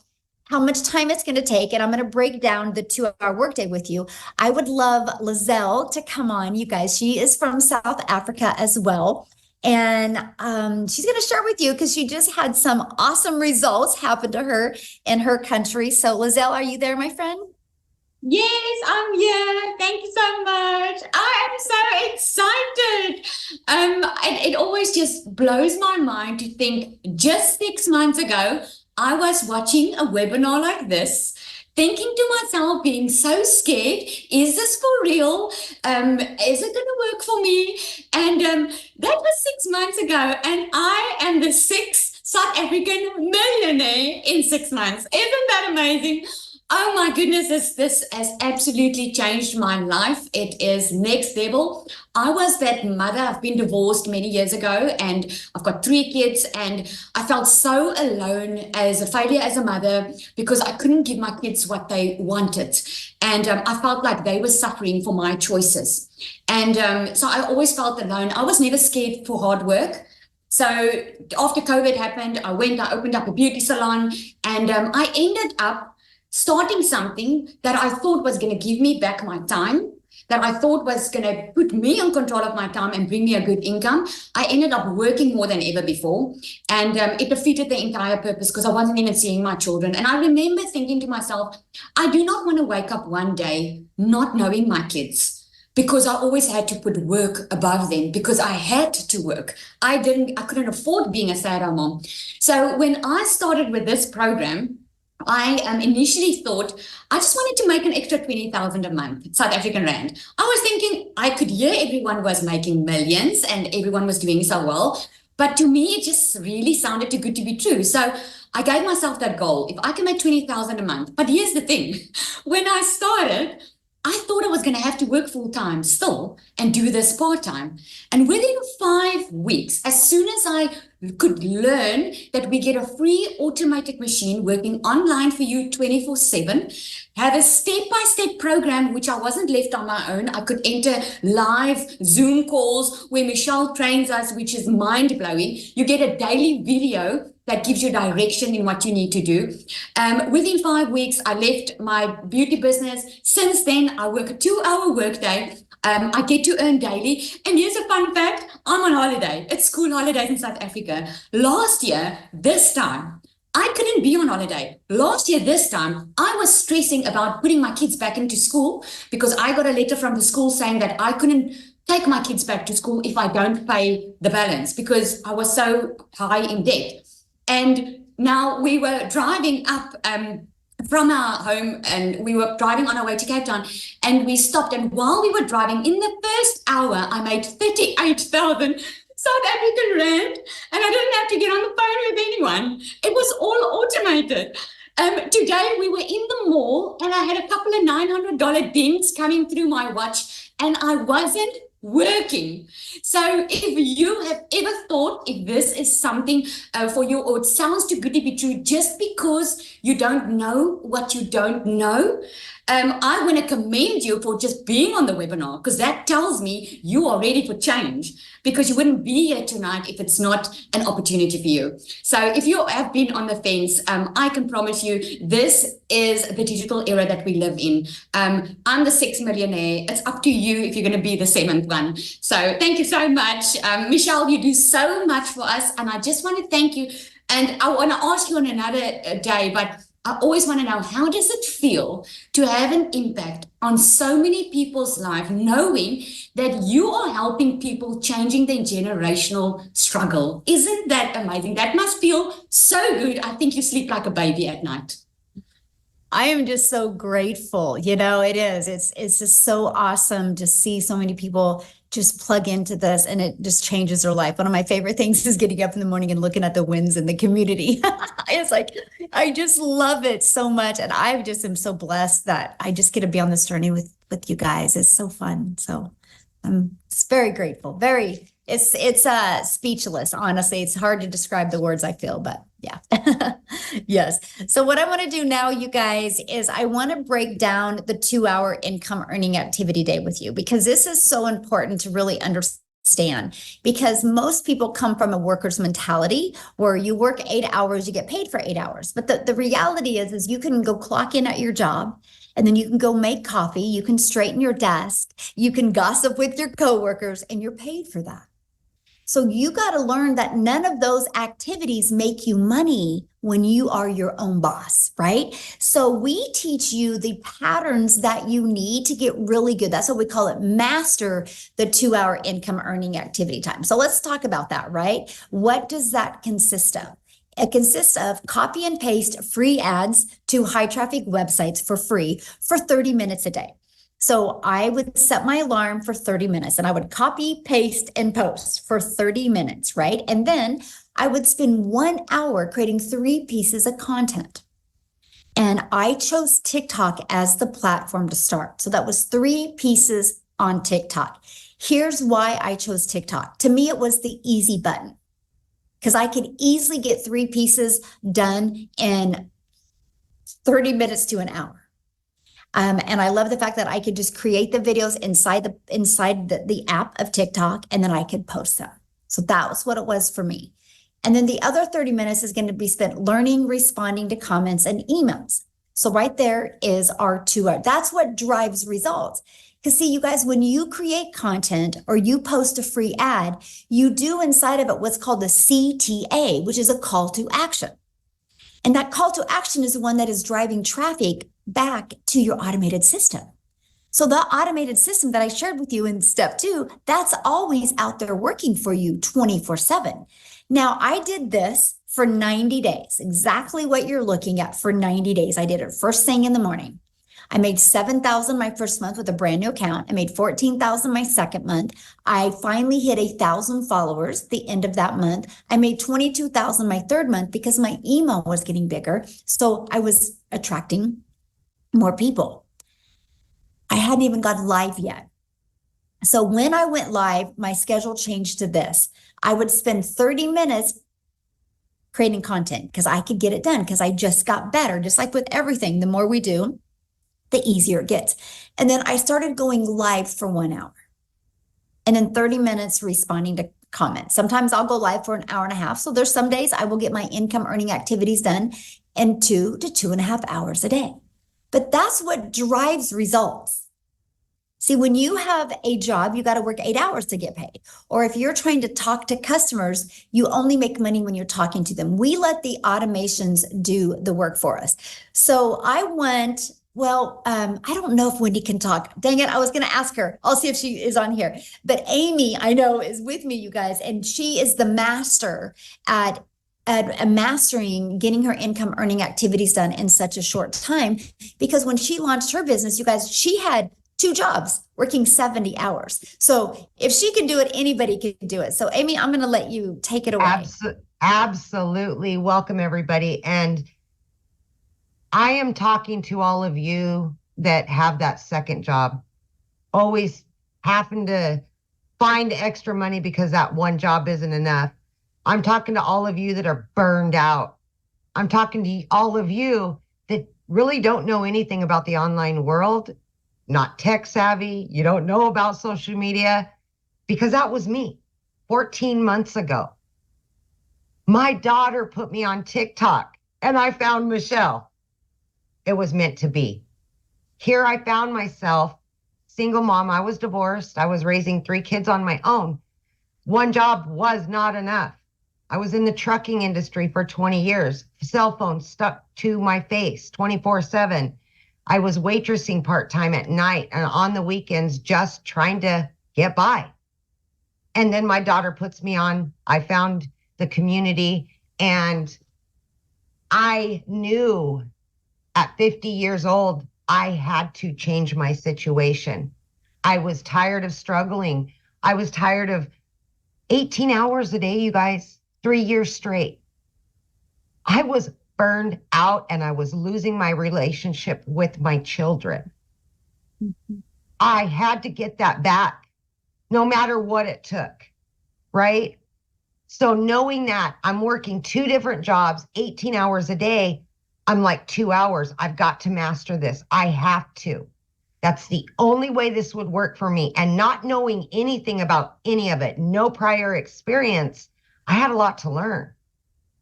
how much time it's going to take, and I'm going to break down the 2-hour workday with you, I would love Lizelle to come on, you guys. She is from South Africa as well. And she's going to share with you because she just had some awesome results happen to her in her country. So Lizelle, are you there, my friend? Yes, I'm here. Thank you so much. I am so excited. It always just blows my mind to think just 6 months ago, I was watching a webinar like this, thinking to myself, being so scared, is this for real? Is it going to work for me? And that was 6 months ago, and I am the 6th South African millionaire in 6 months. Isn't that amazing? Oh my goodness, this has absolutely changed my life. It is next level. I was that mother. I've been divorced many years ago and I've got 3 kids, and I felt so alone as a failure as a mother because I couldn't give my kids what they wanted. And I felt like they were suffering for my choices. And so I always felt alone. I was never scared for hard work. So after COVID happened, I opened up a beauty salon, and I ended up starting something that I thought was going to give me back my time, that I thought was going to put me in control of my time and bring me a good income. I ended up working more than ever before, and it defeated the entire purpose because I wasn't even seeing my children. And I remember thinking to myself, I do not want to wake up one day not knowing my kids, because I always had to put work above them because I had to work. I couldn't afford being a stay-at-home mom. So when I started with this program, I initially thought I just wanted to make an extra 20,000 a month, South African rand. I was thinking I could hear everyone was making millions and everyone was doing so well. But to me, it just really sounded too good to be true. So I gave myself that goal. If I can make 20,000 a month. But here's the thing. When I started, I thought I was going to have to work full time still and do this part time. And within 5 weeks, as soon as I could learn that we get a free automated machine working online for you 24/7, have a step-by-step program, which I wasn't left on my own. I could enter live Zoom calls where Michelle trains us, which is mind-blowing. You get a daily video that gives you direction in what you need to do. Within 5 weeks, I left my beauty business. Since then, I work a 2-hour workday. I get to earn daily. And here's a fun fact. I'm on holiday. It's school holidays in South Africa. Last year, this time, I couldn't be on holiday. Last year, this time, I was stressing about putting my kids back into school because I got a letter from the school saying that I couldn't take my kids back to school if I don't pay the balance because I was so high in debt. And now we were driving up from our home and we were driving on our way to Cape Town and we stopped. And while we were driving, in the first hour, I made 38,000 South African rand and I didn't have to get on the phone with anyone. It was all automated. Today we were in the mall and I had a couple of $900 dings coming through my watch and I wasn't working. So if you have ever thought if this is something for you or it sounds too good to be true just because you don't know what you don't know, I want to commend you for just being on the webinar because that tells me you are ready for change because you wouldn't be here tonight if it's not an opportunity for you. So if you have been on the fence, I can promise you this is the digital era that we live in. I'm the 6th millionaire. It's up to you if you're going to be the 7th one. So thank you so much. Michelle, you do so much for us. And I just want to thank you. And I want to ask you on another day, but I always want to know, how does it feel to have an impact on so many people's lives, knowing that you are helping people changing their generational struggle? Isn't that amazing? That must feel so good. I think you sleep like a baby at night. I am just so grateful. You know, it is. It's just so awesome to see so many people just plug into this and it just changes their life. One of my favorite things is getting up in the morning and looking at the wins in the community. It's like, I just love it so much. And I just am so blessed that I just get to be on this journey with you guys. It's so fun. So I'm just very grateful. It's speechless. Honestly, it's hard to describe the words I feel, but yeah. Yes. So what I want to do now, you guys, is I want to break down the 2-hour income earning activity day with you, because this is so important to really understand, because most people come from a worker's mentality where you work 8 hours, you get paid for 8 hours. But the reality is you can go clock in at your job, and then you can go make coffee, you can straighten your desk, you can gossip with your coworkers, and you're paid for that. So you got to learn that none of those activities make you money when you are your own boss, right? So we teach you the patterns that you need to get really good. That's what we call it, master the 2-hour income earning activity time. So let's talk about that, right? What does that consist of? It consists of copy and paste free ads to high traffic websites for free for 30 minutes a day. So I would set my alarm for 30 minutes and I would copy, paste, and post for 30 minutes, right? And then I would spend 1 hour creating 3 pieces of content. And I chose TikTok as the platform to start. So that was 3 pieces on TikTok. Here's why I chose TikTok. To me, it was the easy button because I could easily get 3 pieces done in 30 minutes to an hour. And I love the fact that I could just create the videos inside the app of TikTok, and then I could post them. So that was what it was for me. And then the other 30 minutes is going to be spent learning, responding to comments and emails. So right there is our 2 hours. That's what drives results. Because see, you guys, when you create content or you post a free ad, you do inside of it what's called the CTA, which is a call to action. And that call to action is the one that is driving traffic back to your automated system. So the automated system that I shared with you in step 2, that's always out there working for you 24/7. Now, I did this for 90 days, exactly what you're looking at for 90 days. I did it first thing in the morning. I made 7,000 my first month with a brand new account. I made 14,000 my second month. I finally hit 1,000 followers the end of that month. I made 22,000 my third month because my email was getting bigger. So I was attracting more people. I hadn't even gone live yet. So when I went live, my schedule changed to this. I would spend 30 minutes creating content because I could get it done because I just got better. Just like with everything, the more we do, the easier it gets. And then I started going live for 1 hour and then 30 minutes responding to comments. Sometimes I'll go live for an hour and a half. So there's some days I will get my income earning activities done in 2 to 2.5 hours a day. But that's what drives results. See, when you have a job, you got to work 8 hours to get paid. Or if you're trying to talk to customers, you only make money when you're talking to them. We let the automations do the work for us. So I went, I don't know if Wendy can talk. Dang it, I was going to ask her. I'll see if she is on here. But Amy, I know, is with me, you guys, and she is the master at mastering getting her income earning activities done in such a short time. Because when she launched her business, you guys, she had 2 jobs working 70 hours. So if she can do it, anybody can do it. So Amy, I'm going to let you take it away. Absolutely. Welcome, everybody. And I am talking to all of you that have that second job, always having to find extra money because that one job isn't enough. I'm talking to all of you that are burned out. I'm talking to all of you that really don't know anything about the online world, not tech savvy. You don't know about social media, because that was me 14 months ago. My daughter put me on TikTok and I found Michelle. It was meant to be. Here I found myself, single mom. I was divorced. I was raising 3 kids on my own. One job was not enough. I was in the trucking industry for 20 years, cell phone stuck to my face 24/7. I was waitressing part-time at night and on the weekends, just trying to get by. And then my daughter puts me on. I found the community, and I knew at 50 years old, I had to change my situation. I was tired of struggling. I was tired of 18 hours a day, you guys, 3 years straight. I was burned out and I was losing my relationship with my children. Mm-hmm. I had to get that back, no matter what it took, right? So knowing that I'm working 2 different jobs, 18 hours a day, I'm like 2 hours. I've got to master this. I have to. That's the only way this would work for me. And not knowing anything about any of it, no prior experience, I had a lot to learn.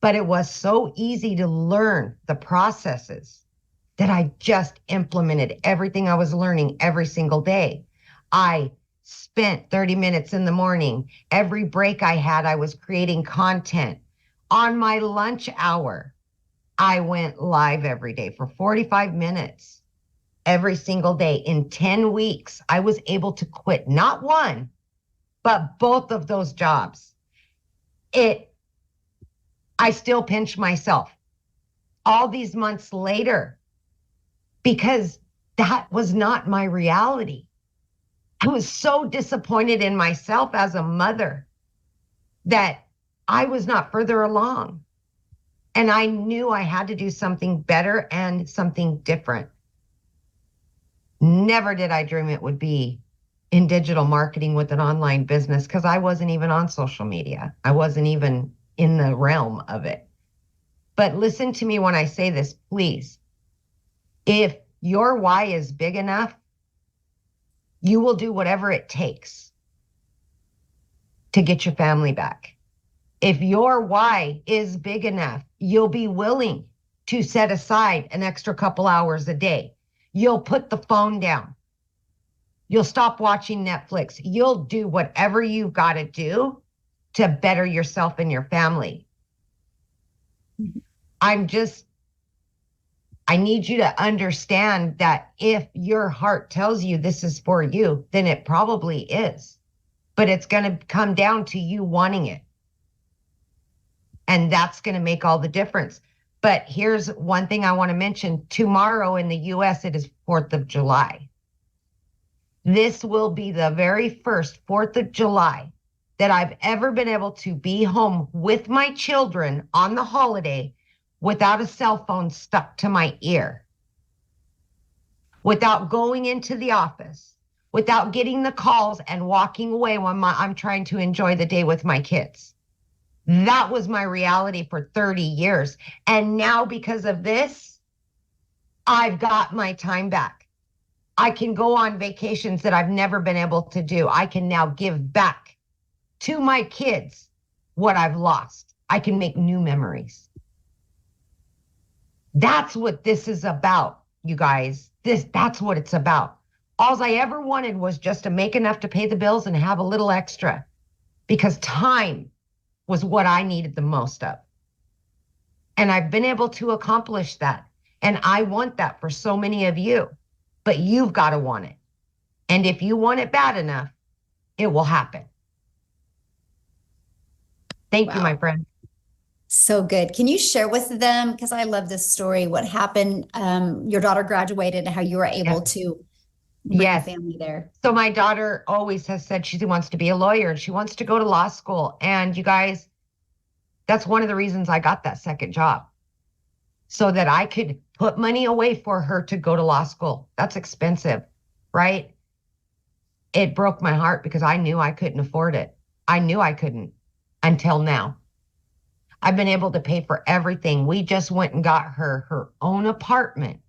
But it was so easy to learn the processes that I just implemented everything I was learning every single day. I spent 30 minutes in the morning. Every break I had, I was creating content. On my lunch hour, I went live every day for 45 minutes every single day. In 10 weeks, I was able to quit not one, but both of those jobs. I still pinch myself all these months later because that was not my reality. I was so disappointed in myself as a mother that I was not further along. And I knew I had to do something better and something different. Never did I dream it would be in digital marketing with an online business, because I wasn't even on social media. I wasn't even in the realm of it. But listen to me when I say this, please. If your why is big enough, you will do whatever it takes to get your family back. If your why is big enough, you'll be willing to set aside an extra couple hours a day. You'll put the phone down. You'll stop watching Netflix. You'll do whatever you've got to do to better yourself and your family. I need you to understand that if your heart tells you this is for you, then it probably is. But it's going to come down to you wanting it. And that's going to make all the difference. But here's one thing I want to mention. Tomorrow in the US, it is 4th of July. This will be the very first 4th of July that I've ever been able to be home with my children on the holiday without a cell phone stuck to my ear, without going into the office, without getting the calls and walking away when I'm trying to enjoy the day with my kids. That was my reality for 30 years. And now because of this, I've got my time back. I can go on vacations that I've never been able to do. I can now give back to my kids what I've lost. I can make new memories. That's what this is about, you guys. That's what it's about. All I ever wanted was just to make enough to pay the bills and have a little extra, because time was what I needed the most of. And I've been able to accomplish that. And I want that for so many of you, but you've got to want it. And if you want it bad enough, it will happen. Thank you, my friend. So good. Can you share with them, because I love this story, what happened? Your daughter graduated and how you were able to bring your family there. So my daughter always has said she wants to be a lawyer and she wants to go to law school. And you guys, that's one of the reasons I got that second job, so that I could put money away for her to go to law school. That's expensive, right? It broke my heart because I knew I couldn't afford it. I knew I couldn't until now. I've been able to pay for everything. We just went and got her own apartment.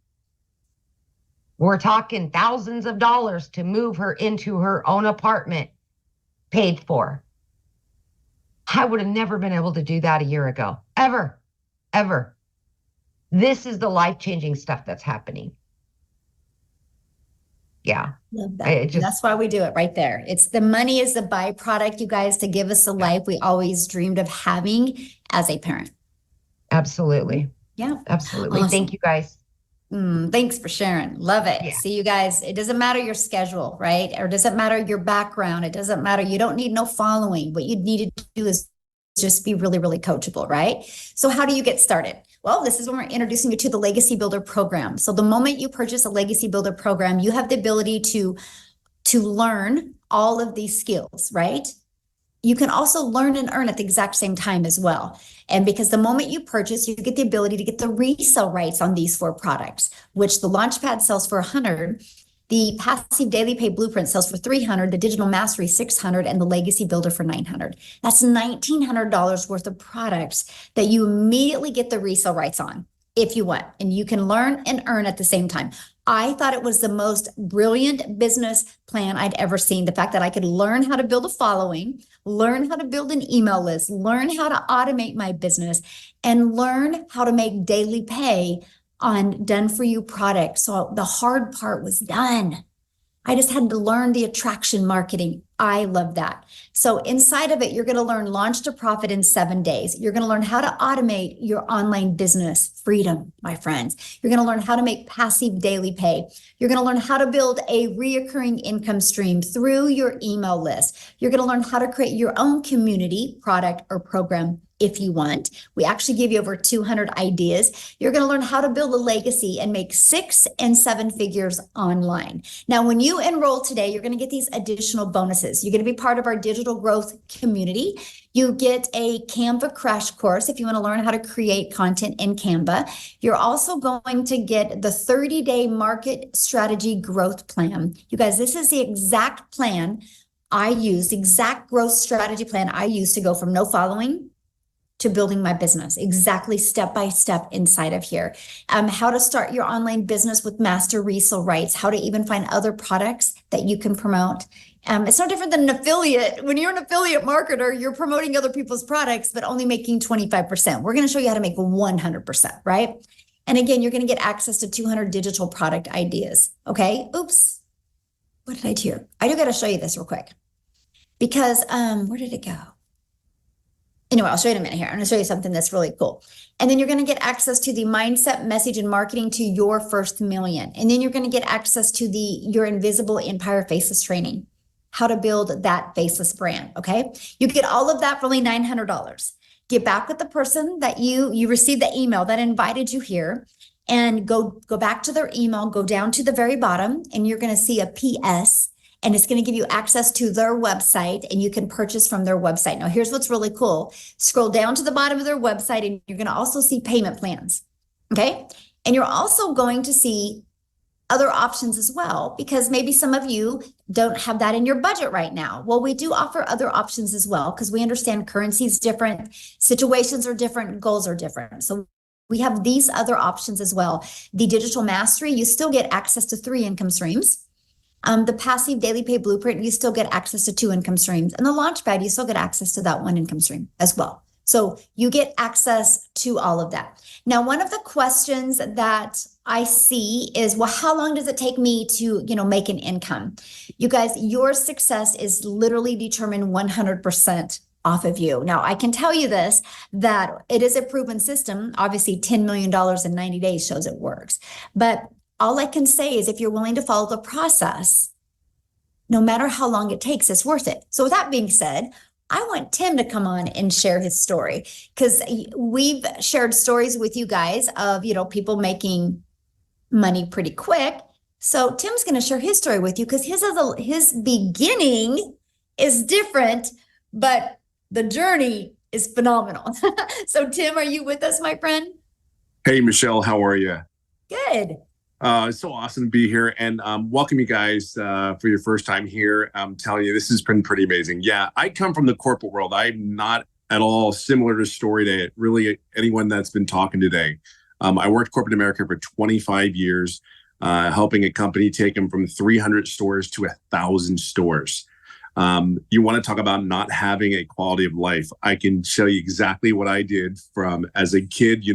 We're talking thousands of dollars to move her into her own apartment, paid for. I would have never been able to do that a year ago, ever. This is the life-changing stuff that's happening. Yeah. Love that. That's why we do it right there. It's the money is the byproduct, you guys, to give us the life we always dreamed of having as a parent. Absolutely. Yeah. Absolutely. Awesome. Thank you, guys. Thanks for sharing. Love it. Yeah. See, you guys, it doesn't matter your schedule, right? Or it doesn't matter your background. It doesn't matter. You don't need no following. What you need to do is just be really, really coachable, right? So how do you get started? Well, this is when we're introducing you to the Legacy Builder program. So the moment you purchase a Legacy Builder program, you have the ability to learn all of these skills, right? You can also learn and earn at the exact same time as well. And because the moment you purchase, you get the ability to get the resale rights on these 4 products, which the Launchpad sells for $100. The Passive Daily Pay Blueprint sells for $300, the Digital Mastery $600, and the Legacy Builder for $900. That's $1,900 worth of products that you immediately get the resale rights on if you want, and you can learn and earn at the same time. I thought it was the most brilliant business plan I'd ever seen. The fact that I could learn how to build a following, learn how to build an email list, learn how to automate my business, and learn how to make daily pay on done for you products. So the hard part was done. I just had to learn the attraction marketing. I love that. So inside of it, you're going to learn launch to profit in 7 days. You're going to learn how to automate your online business freedom, my friends. You're going to learn how to make passive daily pay. You're going to learn how to build a reoccurring income stream through your email list. You're going to learn how to create your own community, product, or program if you want. We actually give you over 200 ideas. You're going to learn how to build a legacy and make 6 and 7 figures online. Now, when you enroll today, you're going to get these additional bonuses. You're going to be part of our digital growth community. You get a Canva crash course if you want to learn how to create content in Canva. You're also going to get the 30-day market strategy growth plan. You guys, this is the exact plan I use, the exact growth strategy plan I use to go from no following to building my business, exactly step by step inside of here. How to start your online business with master resale rights, how to even find other products that you can promote. It's no different than an affiliate. When you're an affiliate marketer, you're promoting other people's products, but only making 25%. We're going to show you how to make 100%, right? And again, you're going to get access to 200 digital product ideas. Okay. Oops. What did I do here? I do got to show you this real quick because, where did it go? Anyway, I'll show you in a minute here. I'm going to show you something that's really cool. And then you're going to get access to the mindset, message, and marketing to your first million. And then you're going to get access to your Invisible Empire Faceless training, how to build that faceless brand. Okay. You get all of that for only $900. Get back with the person that you received the email that invited you here, and go back to their email, go down to the very bottom, and you're going to see a PS, and it's going to give you access to their website, and you can purchase from their website. Now, here's what's really cool. Scroll down to the bottom of their website, and you're going to also see payment plans. Okay. And you're also going to see other options as well, because maybe some of you don't have that in your budget right now. Well, we do offer other options as well, because we understand currency is different, situations are different, goals are different. So we have these other options as well. The digital mastery, you still get access to 3 income streams. The passive daily pay blueprint, you still get access to 2 income streams. And the launchpad, you still get access to that 1 income stream as well. So you get access to all of that. Now, one of the questions that I see is, well, how long does it take me to, make an income? You guys, your success is literally determined 100% off of you. Now, I can tell you this, that it is a proven system. Obviously, $10 million in 90 days shows it works. But all I can say is if you're willing to follow the process, no matter how long it takes, it's worth it. So with that being said, I want Tim to come on and share his story, because we've shared stories with you guys of, people making money pretty quick. So Tim's going to share his story with you, because his beginning is different, but the journey is phenomenal. So Tim, are you with us, my friend? Hey, Michelle, how are you? Good. It's so awesome to be here, and welcome you guys for your first time here. I'm telling you, this has been pretty amazing. Yeah, I come from the corporate world. I'm not at all similar to story to really anyone that's been talking today. I worked corporate America for 25 years, helping a company take them from 300 stores to 1,000 stores. You want to talk about not having a quality of life? I can show you exactly what I did from as a kid.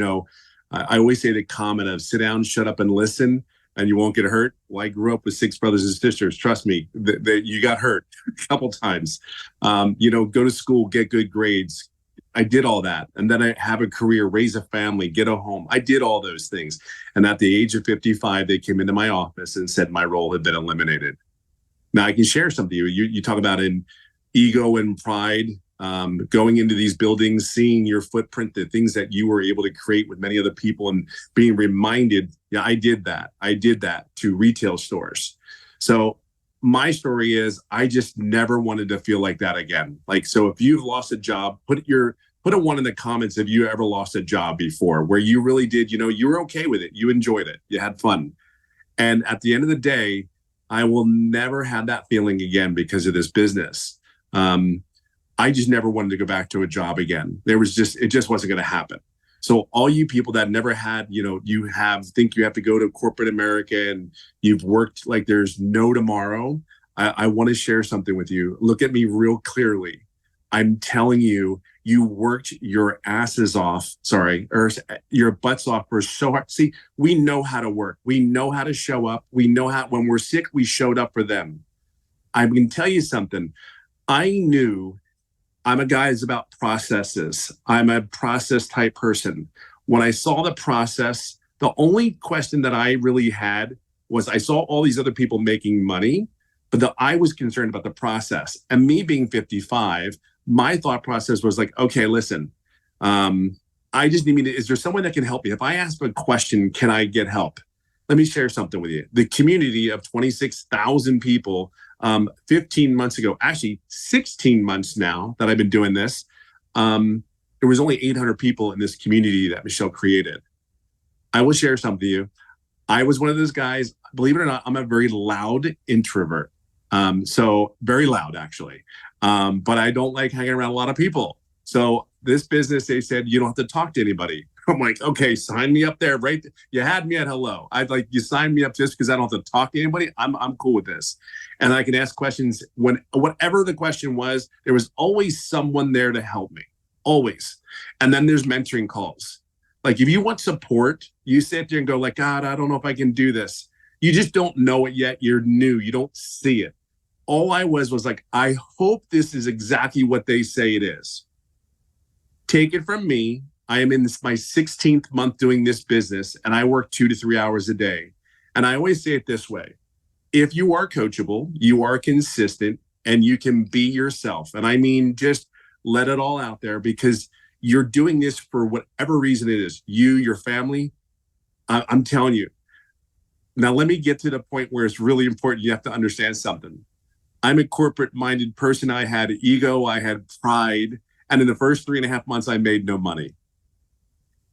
I always say the comment of sit down, shut up, and listen, and you won't get hurt. Well, I grew up with 6 brothers and sisters. Trust me, that you got hurt a couple times. Go to school, get good grades. I did all that. And then I have a career, raise a family, get a home. I did all those things. And at the age of 55, they came into my office and said my role had been eliminated. Now, I can share something. You talk about in ego and pride. Going into these buildings, seeing your footprint, the things that you were able to create with many other people, and being reminded, yeah, I did that. I did that to retail stores. So my story is I just never wanted to feel like that again. So if you've lost a job, put a 1 in the comments if you ever lost a job before, where you really did, you were okay with it. You enjoyed it. You had fun. And at the end of the day, I will never have that feeling again because of this business. I just never wanted to go back to a job again. It just wasn't going to happen. So all you people that never had, think you have to go to corporate America and you've worked like there's no tomorrow. I want to share something with you. Look at me real clearly. I'm telling you, you worked your asses off, or your butts off for so hard. See, we know how to work. We know how to show up. We know how, when we're sick, we showed up for them. I can tell you something. I knew I'm a guy that's about processes. I'm a process type person. When I saw the process, the only question that I really had was I saw all these other people making money, but I was concerned about the process. And me being 55, my thought process was like, okay, listen, I just need is there someone that can help me? If I ask a question, can I get help? Let me share something with you. The community of 26,000 people 15 months ago, actually 16 months now that I've been doing this, there was only 800 people in this community that Michelle created. I will share something with you. I was one of those guys, believe it or not, I'm a very loud introvert. So very loud, actually. But I don't like hanging around a lot of people. So this business, they said, you don't have to talk to anybody. I'm like, okay, sign me up there, right? You had me at hello. I'd like you sign me up just because I don't have to talk to anybody. I'm cool with this. And I can ask questions whatever the question was, there was always someone there to help me, always. And then there's mentoring calls. Like if you want support, you sit there and go like, God, I don't know if I can do this. You just don't know it yet. You're new. You don't see it. All I was like, I hope this is exactly what they say it is. Take it from me. I am in my 16th month doing this business, and I work 2 to 3 hours a day. And I always say it this way. If you are coachable, you are consistent, and you can be yourself. And I mean, just let it all out there, because you're doing this for whatever reason it is. You, your family, I'm telling you. Now, let me get to the point where it's really important. You have to understand something. I'm a corporate-minded person. I had ego. I had pride. And in the first 3.5 months, I made no money.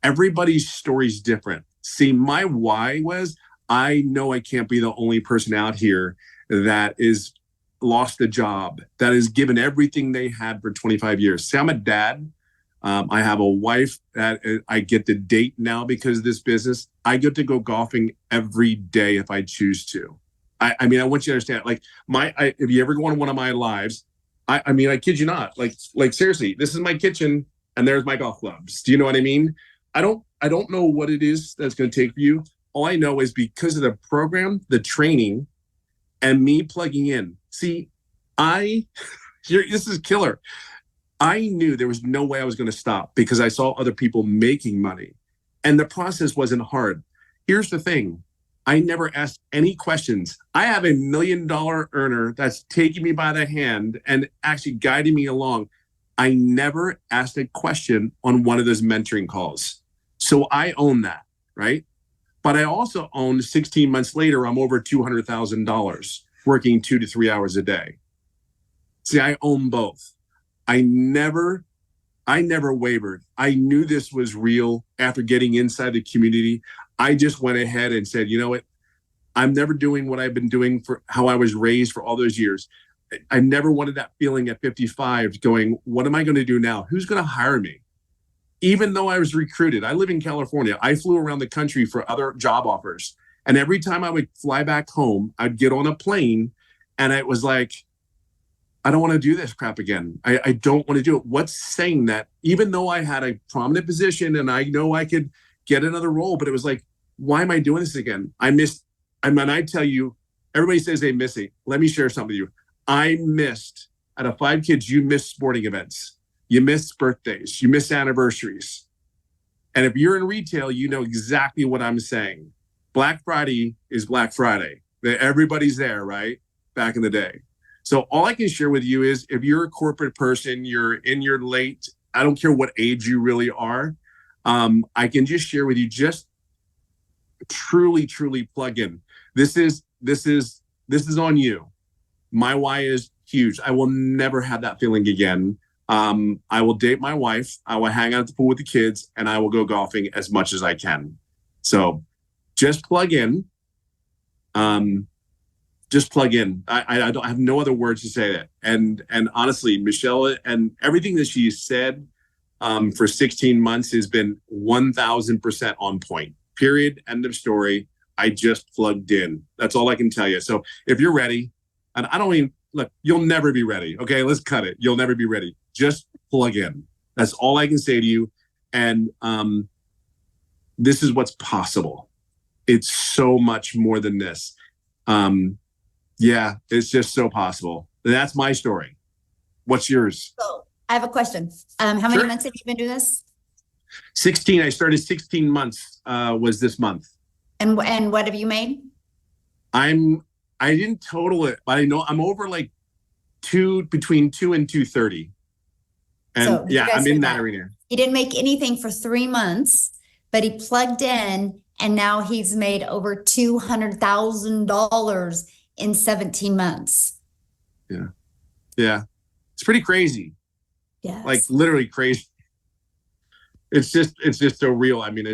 Everybody's story is different. See, my why was, I know I can't be the only person out here that is lost a job, that has given everything they had for 25 years. See, I'm a dad. I have a wife that I get to date now because of this business. I get to go golfing every day if I choose to. I mean, I want you to understand, like if you ever go on one of my lives, I mean, I kid you not, like seriously, this is my kitchen and there's my golf clubs. Do you know what I mean? I don't know what it is that's going to take for you. All I know is because of the program, the training, and me plugging in. See, this is killer. I knew there was no way I was going to stop because I saw other people making money, and the process wasn't hard. Here's the thing. I never asked any questions. I have a $1 million earner that's taking me by the hand and actually guiding me along. I never asked a question on one of those mentoring calls. So I own that, right? But I also own 16 months later, I'm over $200,000 working 2 to 3 hours a day. See, I own both. I never wavered. I knew this was real after getting inside the community. I just went ahead and said, you know what? I'm never doing what I've been doing for how I was raised for all those years. I never wanted that feeling at 55 going, what am I going to do now? Who's going to hire me? Even though I was recruited, I live in California. I flew around the country for other job offers. And every time I would fly back home, I'd get on a plane and it was like, I don't want to do this crap again. I don't want to do it. What's saying that? Even though I had a prominent position and I know I could get another role, but it was like, why am I doing this again? I tell you, everybody says they miss it. Let me share something with you. I missed, out of 5 kids, you miss sporting events. You miss birthdays. You miss anniversaries. And if you're in retail, you know exactly what I'm saying. Black Friday is Black Friday. Everybody's there, right? Back in the day. So all I can share with you is if you're a corporate person, you're in your late, I don't care what age you really are, I can just share with you, just truly plug in. This is on you. My why is huge. I will never have that feeling again. I will date my wife. I will hang out at the pool with the kids, and I will go golfing as much as I can. So just plug in. Just plug in. I don't have no other words to say that. And honestly, Michelle and everything that she said for 16 months has been 1000% on point. Period. End of story. I just plugged in. That's all I can tell you. So if you're ready, and I don't even look, you'll never be ready. Okay, let's cut it. You'll never be ready. Just plug in. That's all I can say to you. And this is what's possible. It's so much more than this. Yeah, it's just so possible. That's my story. What's yours? So I have a question. How many months have you been doing this? 16. I started 16 months was this month. And what have you made? I didn't total it, but I know I'm over like between 2 and 230. And So yeah, I'm in that arena. He didn't make anything for 3 months, but he plugged in and now he's made over $200,000 in 17 months. Yeah. Yeah. It's pretty crazy. Yes. Like literally crazy. It's just so real. I mean,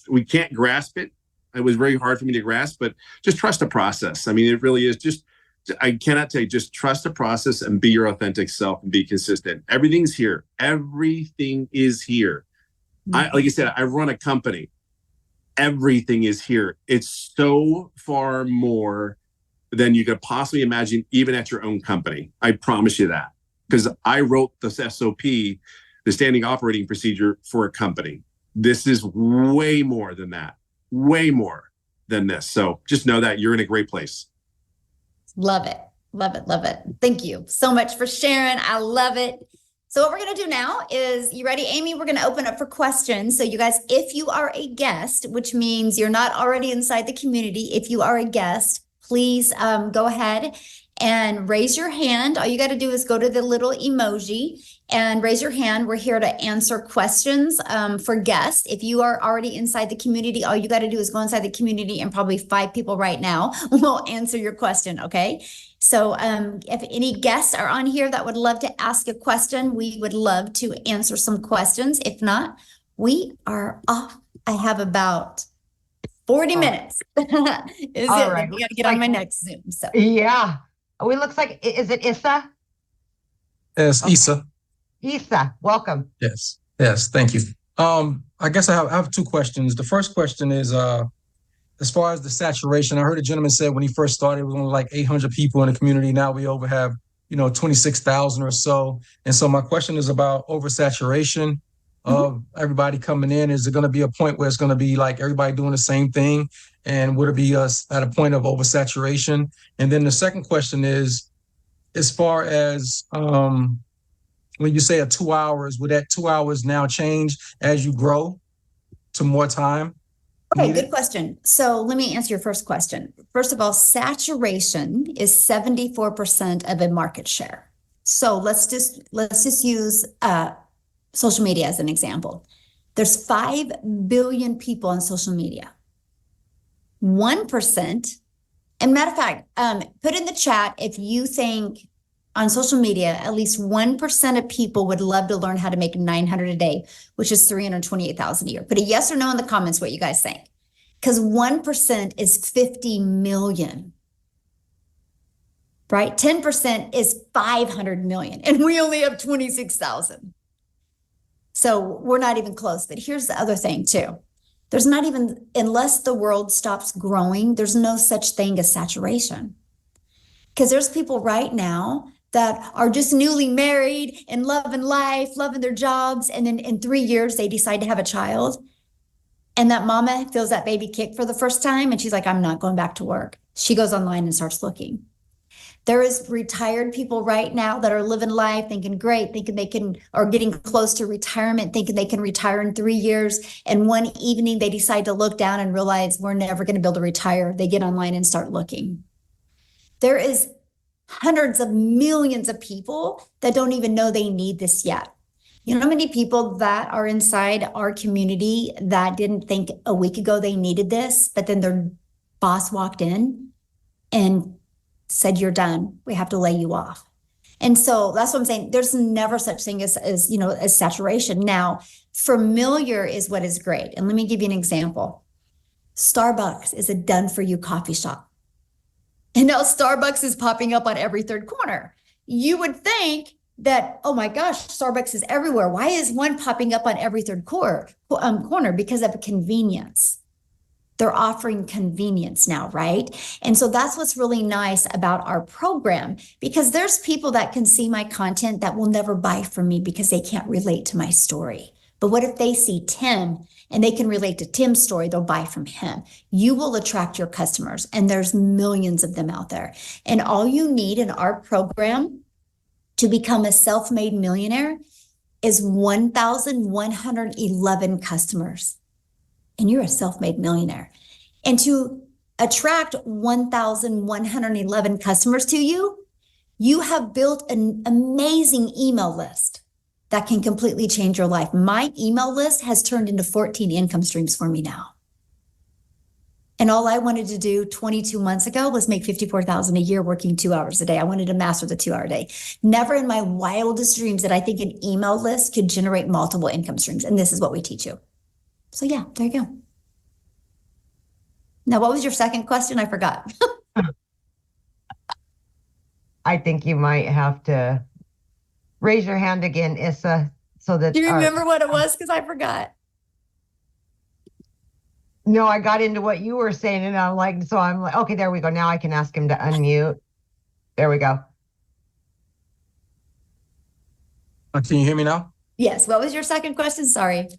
we can't grasp it. It was very hard for me to grasp, but just trust the process. I mean, it really is I cannot tell you, just trust the process and be your authentic self and be consistent. Everything's here. Everything is here. Mm-hmm. Like I said, I run a company. Everything is here. It's so far more than you could possibly imagine, even at your own company. I promise you that. Because I wrote this SOP, the standing operating procedure, for a company. This is way more than that, way more than this. So just know that you're in a great place. Love it. Love it. Love it. Thank you so much for sharing. I love it. So what we're going to do now is, you ready, Amy? We're going to open up for questions. So you guys, if you are a guest, which means you're not already inside the community, if you are a guest, please go ahead and raise your hand. All you got to do is go to the little emoji and raise your hand. We're here to answer questions for guests. If you are already inside the community, all you got to do is go inside the community, and probably 5 people right now will answer your question, okay? So if any guests are on here that would love to ask a question, we would love to answer some questions. If not, we are off. I have about 40 minutes. Is All it? right. I got to get on my next Zoom. So Yeah. Oh, it looks like, is it Issa? Yes, Okay. Issa. Issa, welcome. Yes. Yes. Thank you. I guess I have 2 questions. The first question is, as far as the saturation, I heard a gentleman said when he first started, it was only like 800 people in the community. Now we over have, 26,000 or so. And so my question is about oversaturation of everybody coming in. Is it going to be a point where it's going to be like everybody doing the same thing? And would it be us at a point of oversaturation? And then the second question is, as far as when you say 2 hours, would that 2 hours now change as you grow to more time? okay, good question. So let me answer your first question. First of all, saturation is 74% of a market share. So let's just use social media as an example. There's 5 billion people on social media. 1%, and matter of fact, put in the chat if you think on social media, at least 1% of people would love to learn how to make 900 a day, which is 328,000 a year. Put a yes or no in the comments what you guys think. Because 1% is 50 million, right? 10% is 500 million, and we only have 26,000. So we're not even close. But here's the other thing too. There's not even, unless the world stops growing, there's no such thing as saturation. Because there's people right now that are just newly married and loving life, loving their jobs. And then in 3 years, they decide to have a child. And that mama feels that baby kick for the first time. And she's like, I'm not going back to work. She goes online and starts looking. There is retired people right now that are living life, thinking great, thinking they can, or getting close to retirement, thinking they can retire in 3 years. And one evening they decide to look down and realize we're never going to be able to retire. They get online and start looking. There is hundreds of millions of people that don't even know they need this yet. You know how many people that are inside our community that didn't think a week ago they needed this, but then their boss walked in and said, you're done. We have to lay you off. And so that's what I'm saying. There's never such thing as saturation. Now, familiar is what is great. And let me give you an example. Starbucks is a done for you coffee shop. And now Starbucks is popping up on every third corner. You would think that, oh my gosh, Starbucks is everywhere. Why is one popping up on every third corner? Because of convenience. They're offering convenience now, right? And so that's what's really nice about our program, because there's people that can see my content that will never buy from me because they can't relate to my story. But what if they see Tim and they can relate to Tim's story? They'll buy from him. You will attract your customers, and there's millions of them out there. And all you need in our program to become a self-made millionaire is 1,111 customers. And you're a self-made millionaire. And to attract 1,111 customers to you, you have built an amazing email list that can completely change your life. My email list has turned into 14 income streams for me now. And all I wanted to do 22 months ago was make $54,000 a year working 2 hours a day. I wanted to master the 2-hour day. Never in my wildest dreams did I think an email list could generate multiple income streams. And this is what we teach you. So yeah, there you go. Now, what was your second question? I forgot. I think you might have to raise your hand again, Issa, so that. Do you remember what it was? Because I forgot. No, I got into what you were saying, and I'm like, okay, there we go. Now I can ask him to unmute. There we go. Can you hear me now? Yes. What was your second question? Sorry.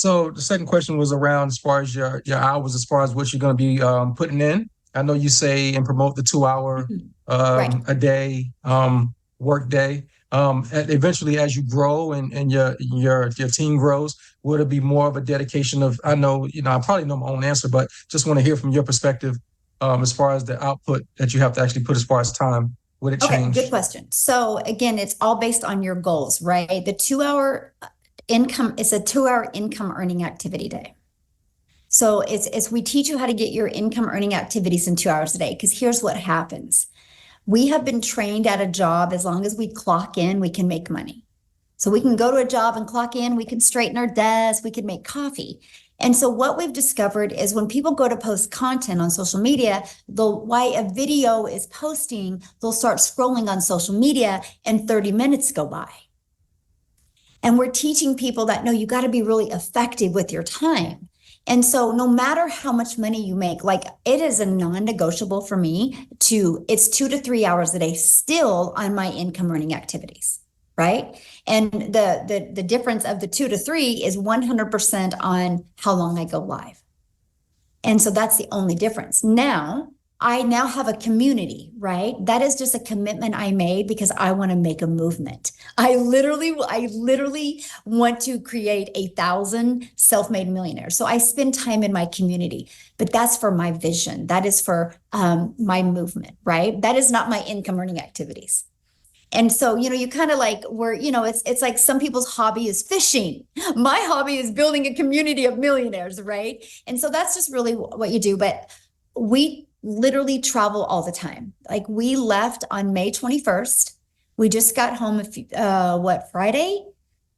So the second question was around as far as your hours, as far as what you're going to be putting in. I know you say and promote the 2 hour Right. a day work day. Eventually, as you grow and your team grows, would it be more of a dedication of? I know I probably know my own answer, but just want to hear from your perspective as far as the output that you have to actually put as far as time. Would it change? Okay, good question. So again, it's all based on your goals, right? The 2 hour income is a 2 hour income earning activity day. So it's we teach you how to get your income earning activities in 2 hours a day. Because here's what happens. We have been trained at a job, as long as we clock in, we can make money. So we can go to a job and clock in, we can straighten our desk, we can make coffee. And so what we've discovered is when people go to post content on social media, while a video is posting, they'll start scrolling on social media and 30 minutes go by. And we're teaching people that, no, you got to be really effective with your time. And so no matter how much money you make, like it is a non-negotiable for me it's 2 to 3 hours a day still on my income earning activities, right? And the difference of the 2 to 3 is 100% on how long I go live. And so that's the only difference. I now have a community, right? That is just a commitment I made because I want to make a movement. I literally want to create 1,000 self-made millionaires. So I spend time in my community, but that's for my vision. That is for my movement, right? That is not my income earning activities. And so, you kind of like it's like some people's hobby is fishing. My hobby is building a community of millionaires, right? And so that's just really what you do. But we literally travel all the time. Like we left on May 21st. We just got home Friday?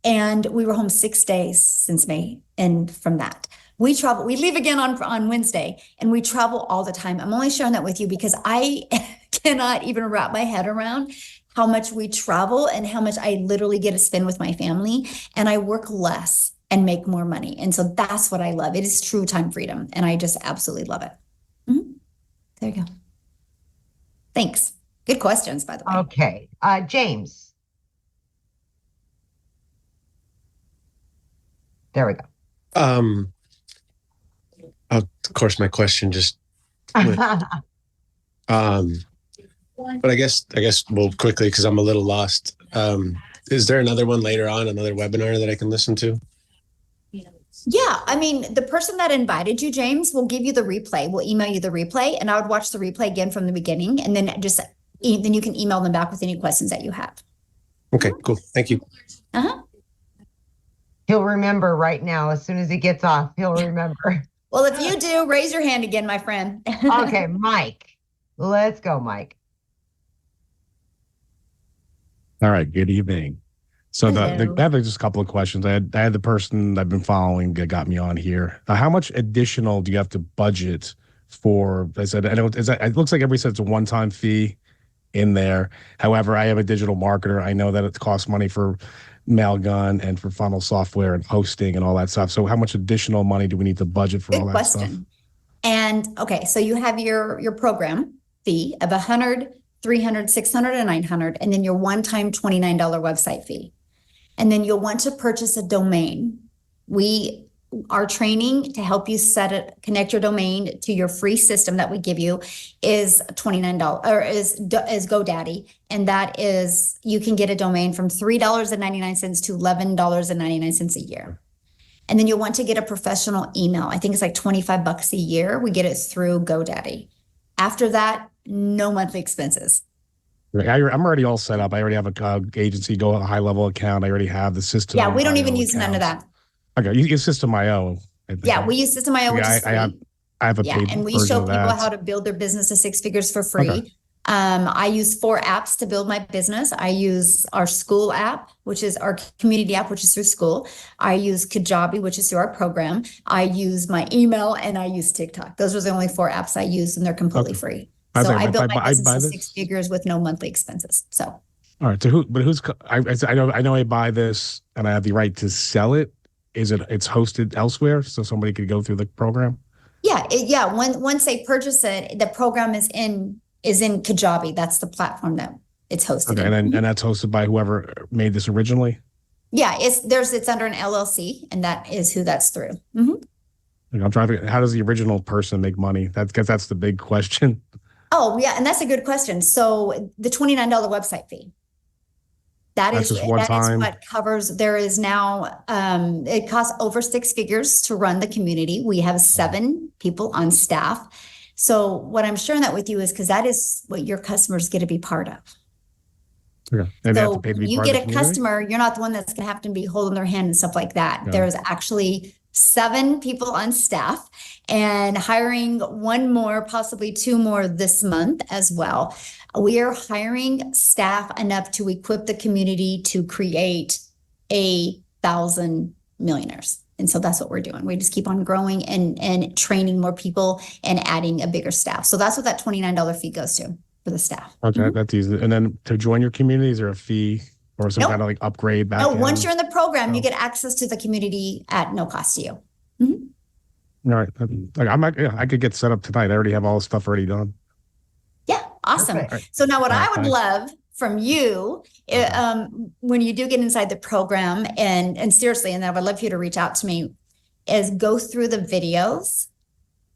And we were home 6 days since May. And from that, we leave again on Wednesday, and we travel all the time. I'm only sharing that with you because I cannot even wrap my head around how much we travel and how much I literally get to spend with my family. And I work less and make more money. And so that's what I love. It is true time freedom. And I just absolutely love it. Mm-hmm. There you go. Thanks. Good questions, by the way. Okay. James. There we go. Of course, my question just went. But I guess we'll quickly, because I'm a little lost. Is there another one later on, another webinar that I can listen to? Yeah, I mean, the person that invited you, James, will give you the replay. We'll email you the replay, and I would watch the replay again from the beginning, and then then you can email them back with any questions that you have. Okay, cool. Thank you. He'll remember right now. As soon as he gets off, he'll remember. Well, if you do, raise your hand again, my friend. Okay, Mike. Let's go, Mike. All right. Good evening. So I have just a couple of questions. I had the person I've been following that got me on here. How much additional do you have to budget for? I said, it looks like everybody said it's a one-time fee in there. However, I am a digital marketer. I know that it costs money for Mailgun and for funnel software and hosting and all that stuff. So how much additional money do we need to budget for all that stuff? And okay, so you have your program fee of $100, $300, $600, and $900, and then your one-time $29 website fee. And then you'll want to purchase a domain. Our training to help you connect your domain to your free system that we give you is $29 or is GoDaddy. And that is, you can get a domain from $3.99 to $11.99 a year. And then you'll want to get a professional email. I think it's like $25 a year. We get it through GoDaddy. After that, no monthly expenses. I'm already all set up. I already have a agency, a high level account. I already have the system. Yeah, we don't even use none of that. Okay, you use System.io. Yeah, we use System.io, which is free. I have a paid and we version show of people that. how to build their business to 6 figures for free. Okay. I use 4 apps to build my business. I use our school app, which is our community app, which is through school. I use Kajabi, which is through our program. I use my email, and I use TikTok. Those are the only 4 apps I use, and they're completely free. So I built my business to 6 figures with no monthly expenses. So. All right. So I know I buy this and I have the right to sell it. It's hosted elsewhere, so somebody could go through the program? Yeah. Once they purchase it, the program is in Kajabi. That's the platform that it's hosted. Okay, and that's hosted by whoever made this originally? Yeah, it's under an LLC, and that is who that's through. Mhm. I'm trying to think, how does the original person make money? That's because that's the big question. Oh, yeah, and that's a good question. So the $29 website fee. That's just one that is time. what covers. There is now, it costs over 6 figures to run the community. We have 7 people on staff. So what I'm sharing that with you is because that is what your customers get to be part of. Okay. And they have to So pay to be you part of get the a community? customer, you're not the one that's going to have to be holding their hand and stuff like that. Yeah. There's actually 7 people on staff and hiring 1 more, possibly 2 more this month as well. We are hiring staff enough to equip the community to create 1,000 millionaires. And so that's what we're doing. We just keep on growing and training more people and adding a bigger staff. So that's what that $29 fee goes to for the staff. Okay, that's easy. And then to join your community, is there a fee or some Nope. kind of like upgrade back No, end? once you're in the program, you Oh. get access to the community at no cost to you. All right. Like I could get set up tonight. I already have all the stuff already done. Yeah, awesome. Perfect. So now what All right, I would thanks. love from you, when you do get inside the program, and seriously, and I would love for you to reach out to me, is go through the videos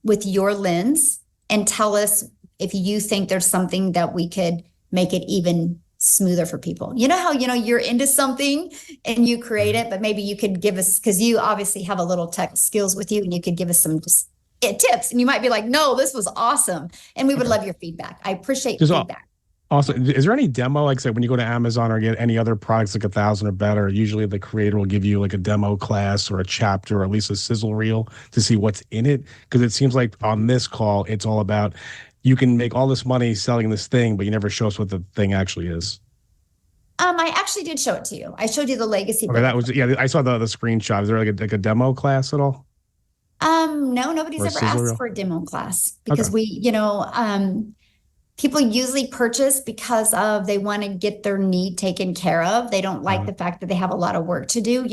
with your lens and tell us if you think there's something that we could make it even smoother for people. You know how, you're into something and you create it, but maybe you could give us, because you obviously have a little tech skills with you, and you could give us some just tips, and you might be like, no, this was awesome. And we would love your feedback. I appreciate Just feedback. Also, is there any demo, like say when you go to Amazon or get any other products like 1,000 or better, usually the creator will give you like a demo class or a chapter or at least a sizzle reel to see what's in it? Because it seems like on this call, it's all about you can make all this money selling this thing, but you never show us what the thing actually is. I actually did show it to you. I showed you the legacy. Okay, that was, yeah, I saw the screenshot. Is there like a demo class at all? No, nobody's Or a ever sizzle asked reel? for a demo class because Okay. people usually purchase because of they want to get their need taken care of. They don't like the fact that they have a lot of work to do,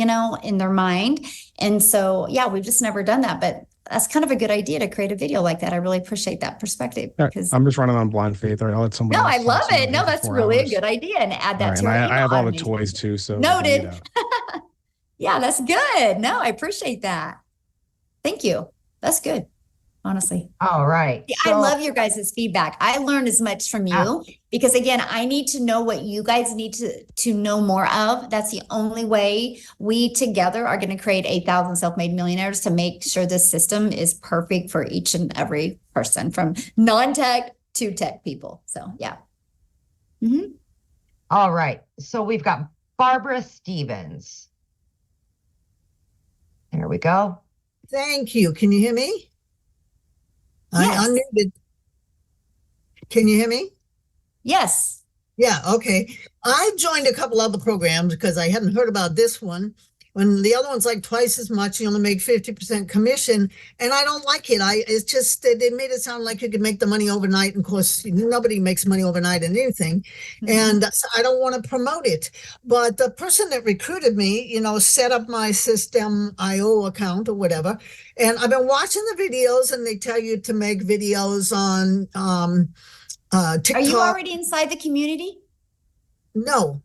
in their mind. And so, yeah, we've just never done that, but that's kind of a good idea to create a video like that. I really appreciate that perspective. All right, Because I'm just running on blind faith. All right, I'll let somebody no, else I talk love so it. No, for that's 4 really a hours. good idea. And add All that right, to and our I email have all the automation. toys too, so we can Noted. eat out. Yeah, that's good. No, I appreciate that. Thank you. That's good, honestly. All right. Yeah, I love your guys' feedback. I learned as much from you because, again, I need to know what you guys need to know more of. That's the only way we together are going to create 1,000 self-made millionaires to make sure this system is perfect for each and every person, from non-tech to tech people. So, yeah. All right. So we've got Barbara Stevens. There we go. Thank you. Can you hear me? Yes. I unmuted. Can you hear me? Yes. Yeah, okay. I joined a couple other programs because I hadn't heard about this one. When the other one's like twice as much, you only make 50% commission, and I don't like it. It's just that they made it sound like you could make the money overnight. And of course, nobody makes money overnight in anything, and so I don't want to promote it. But the person that recruited me, set up my System.io account or whatever, and I've been watching the videos, and they tell you to make videos on TikTok. Are you already inside the community? No.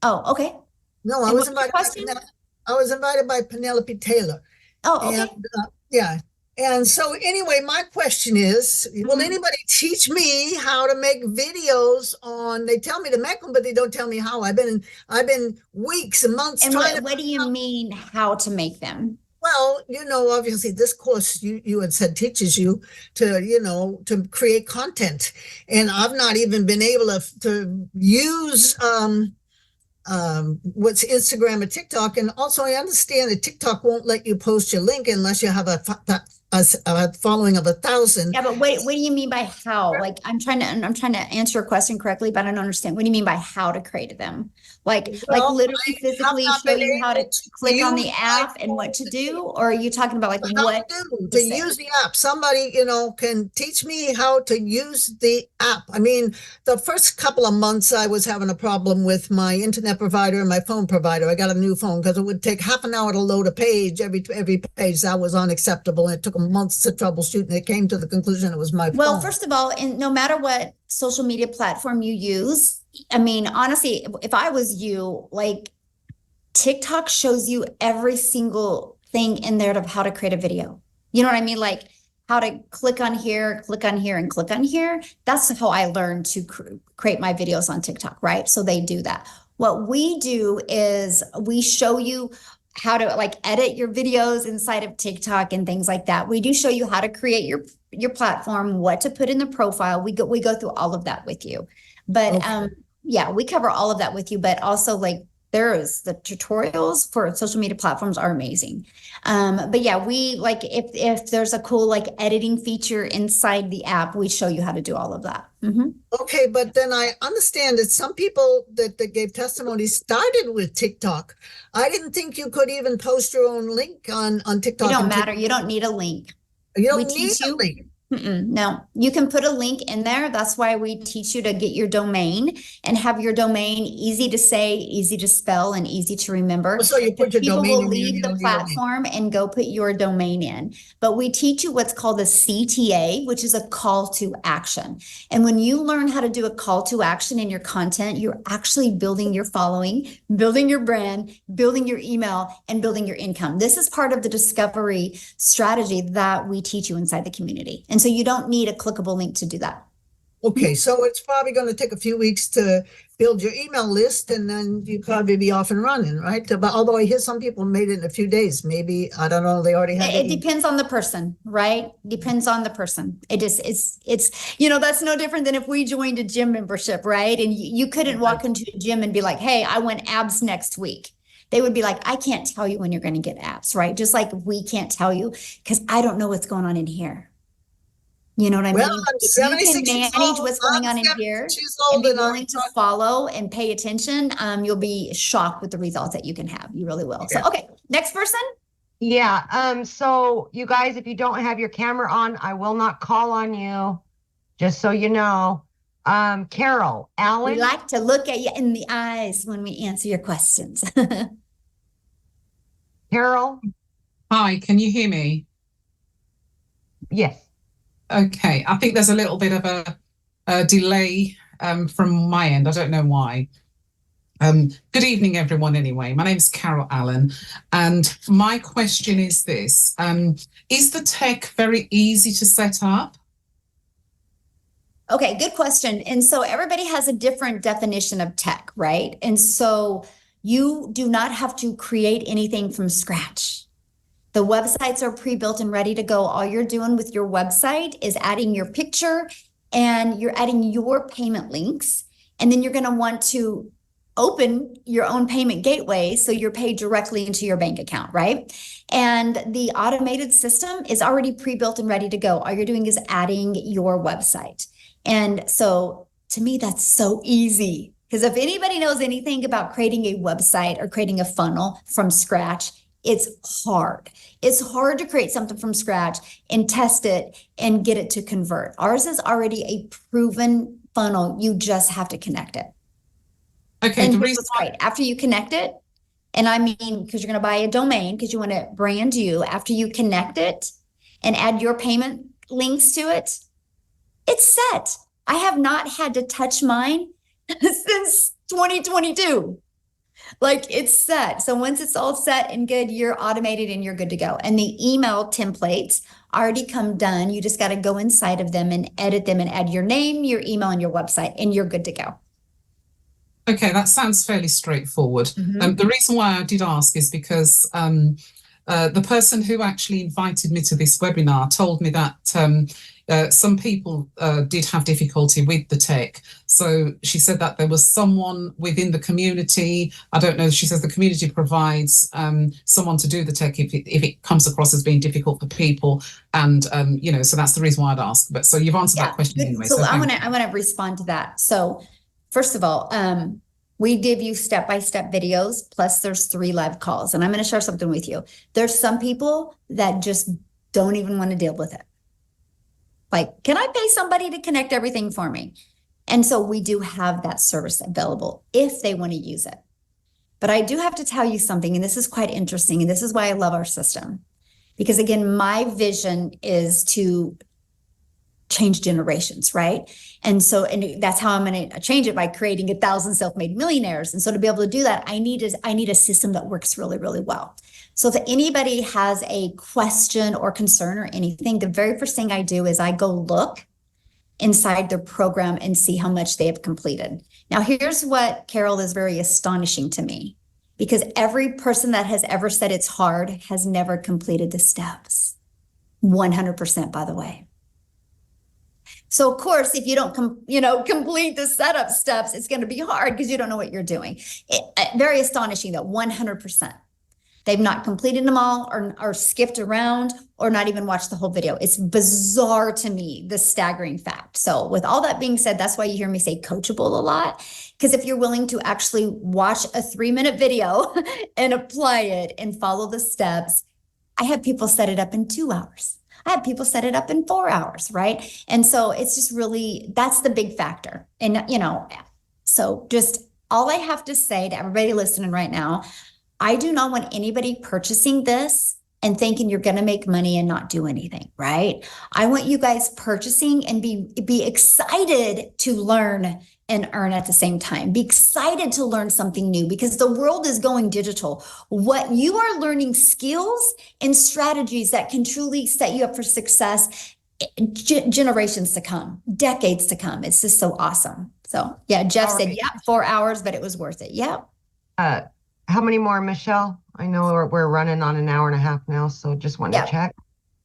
Oh, okay. No, I was invited by Penelope Taylor. Oh, okay. And, yeah. And so anyway, my question is, will anybody teach me how to make videos on, they tell me to make them, but they don't tell me how. I've been weeks and months And trying what do you mean how to make them? Well, obviously this course you had said teaches you to, to create content. And I've not even been able to use what's Instagram or TikTok. And also I understand that TikTok won't let you post your link unless you have a following of 1,000. Yeah, but what do you mean by how? Like I'm trying to answer your question correctly, but I don't understand. What do you mean by how to create them? Like literally physically show you how to click on the app and what to do? Or are you talking about what to use the app? Somebody, can teach me how to use the app. I mean, the first couple of months I was having a problem with my internet provider and my phone provider. I got a new phone because it would take half an hour to load a page. Every page. That was unacceptable. And it took months to troubleshoot, and it came to the conclusion it was my phone. Well, first of all, no matter what social media platform you use, I mean, honestly, if I was you, TikTok shows you every single thing in there of how to create a video. You know what I mean? Like how to click on here, and click on here. That's how I learned to create my videos on TikTok, right? So they do that. What we do is we show you how to like edit your videos inside of TikTok and things like that. We do show you how to create your platform, what to put in the profile. We go through all of that with you. But yeah, we cover all of that with you, but also like the tutorials for social media platforms are amazing. But yeah, we like if there's a cool like editing feature inside the app, we show you how to do all of that. Mm-hmm. Okay, but then I understand that some people that gave testimonies started with TikTok. I didn't think you could even post your own link on TikTok. It don't matter. You don't need a link. You don't need a link. No, you can put a link in there. That's why we teach you to get your domain and have your domain easy to say, easy to spell, and easy to remember. So you put your People domain will leave the platform and go put your domain in. But we teach you what's called a CTA, which is a call to action. And when you learn how to do a call to action in your content, you're actually building your following, building your brand, building your email, and building your income. This is part of the discovery strategy that we teach you inside the community. And so you don't need a clickable link to do that. Okay, so it's probably going to take a few weeks to build your email list, and then you probably be off and running, right? But although I hear some people made it in a few days, maybe, I don't know, they already have it. It depends on the person, right? Depends on the person. It's that's no different than if we joined a gym membership, right? And you couldn't walk into a gym and be like, hey, I want abs next week. They would be like, I can't tell you when you're going to get abs, right? Just like we can't tell you because I don't know what's going on in here. You know what I mean? If you can manage what's going on in here and be willing to follow and pay attention, you'll be shocked with the results that you can have. You really will. So, okay, next person. Yeah. So you guys, if you don't have your camera on, I will not call on you, just so you know. Carol, Allen. We like to look at you in the eyes when we answer your questions. Carol. Hi, can you hear me? Yes. Okay, I think there's a little bit of a delay from my end. I don't know why. Good evening, everyone, anyway. My name's Carol Allen, and my question is this. Is the tech very easy to set up? Okay, good question. And so everybody has a different definition of tech, right? And so you do not have to create anything from scratch. The websites are pre-built and ready to go. All you're doing with your website is adding your picture and you're adding your payment links. And then you're going to want to open your own payment gateway so you're paid directly into your bank account, right? And the automated system is already pre-built and ready to go. All you're doing is adding your website. And so to me, that's so easy. Because if anybody knows anything about creating a website or creating a funnel from scratch, it's hard. It's hard to create something from scratch and test it and get it to convert. Ours is already a proven funnel. You just have to connect it. Okay. And the reason why, after you connect it, and I mean, because you're going to buy a domain, because you want to brand you, after you connect it and add your payment links to it, it's set. I have not had to touch mine since 2022. Like it's set. So once it's all set and good, you're automated and you're good to go. And the email templates already come done. You just got to go inside of them and edit them and add your name, your email, and your website, and you're good to go. Okay, that sounds fairly straightforward. The reason why I did ask is because the person who actually invited me to this webinar told me that some people did have difficulty with the tech. So she said that there was someone within the community. I don't know. She says the community provides someone to do the tech if it comes across as being difficult for people. And, so that's the reason why I'd ask. But so you've answered that question anyway. So I want to respond to that. So first of all, we give you step-by-step videos, plus there's 3 live calls. And I'm going to share something with you. There's some people that just don't even want to deal with it. Like, can I pay somebody to connect everything for me? And so we do have that service available if they want to use it. But I do have to tell you something, and this is quite interesting, and this is why I love our system. Because again, my vision is to change generations, right? And so, and that's how I'm going to change it, by creating 1,000 self-made millionaires. And so to be able to do that, I need a system that works really, really well. So if anybody has a question or concern or anything, the very first thing I do is I go look inside their program and see how much they have completed. Now, here's what, Carol, is very astonishing to me, because every person that has ever said it's hard has never completed the steps. 100%, by the way. So of course, if you don't complete the setup steps, it's going to be hard because you don't know what you're doing. Very astonishing that 100%. They've not completed them all, or skipped around, or not even watched the whole video. It's bizarre to me, the staggering fact. So with all that being said, that's why you hear me say coachable a lot. Because if you're willing to actually watch a 3-minute video and apply it and follow the steps, I have people set it up in 2 hours. I have people set it up in 4 hours, right? And so it's just really, that's the big factor. And, so just all I have to say to everybody listening right now, I do not want anybody purchasing this and thinking you're going to make money and not do anything, right? I want you guys purchasing and be excited to learn and earn at the same time. Be excited to learn something new, because the world is going digital. What you are learning, skills and strategies that can truly set you up for success generations to come, decades to come. It's just so awesome. So yeah, Jeff said, yeah, 4 hours, but it was worth it. Yep. How many more, Michelle? I know we're running on an hour and a half now, so just wanted to check.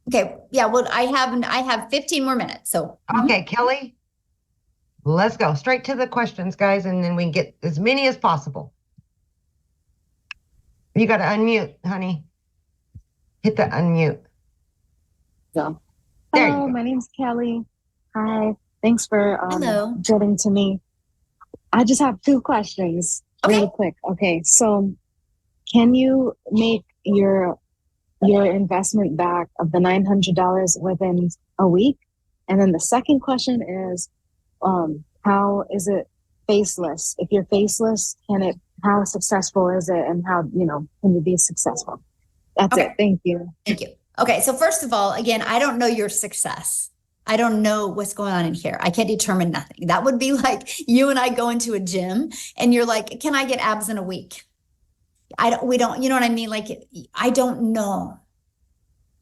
Okay. Yeah. Well, I have 15 more minutes. So okay, Kelly, let's go straight to the questions, guys, and then we can get as many as possible. You got to unmute, honey. Hit the unmute. So, hello, my name's Kelly. Hi. Thanks for getting to me. I just have 2 questions. Really quick. Okay, so can you make your investment back of the $900 within a week? And then the second question is, how is it faceless? If you're faceless, how successful is it, and how, can you be successful? That's it. Thank you. Thank you. Okay, so first of all, again, I don't know your success. I don't know what's going on in here. I can't determine nothing. That would be like you and I go into a gym and you're like, can I get abs in a week? We don't, you know what I mean? Like, I don't know.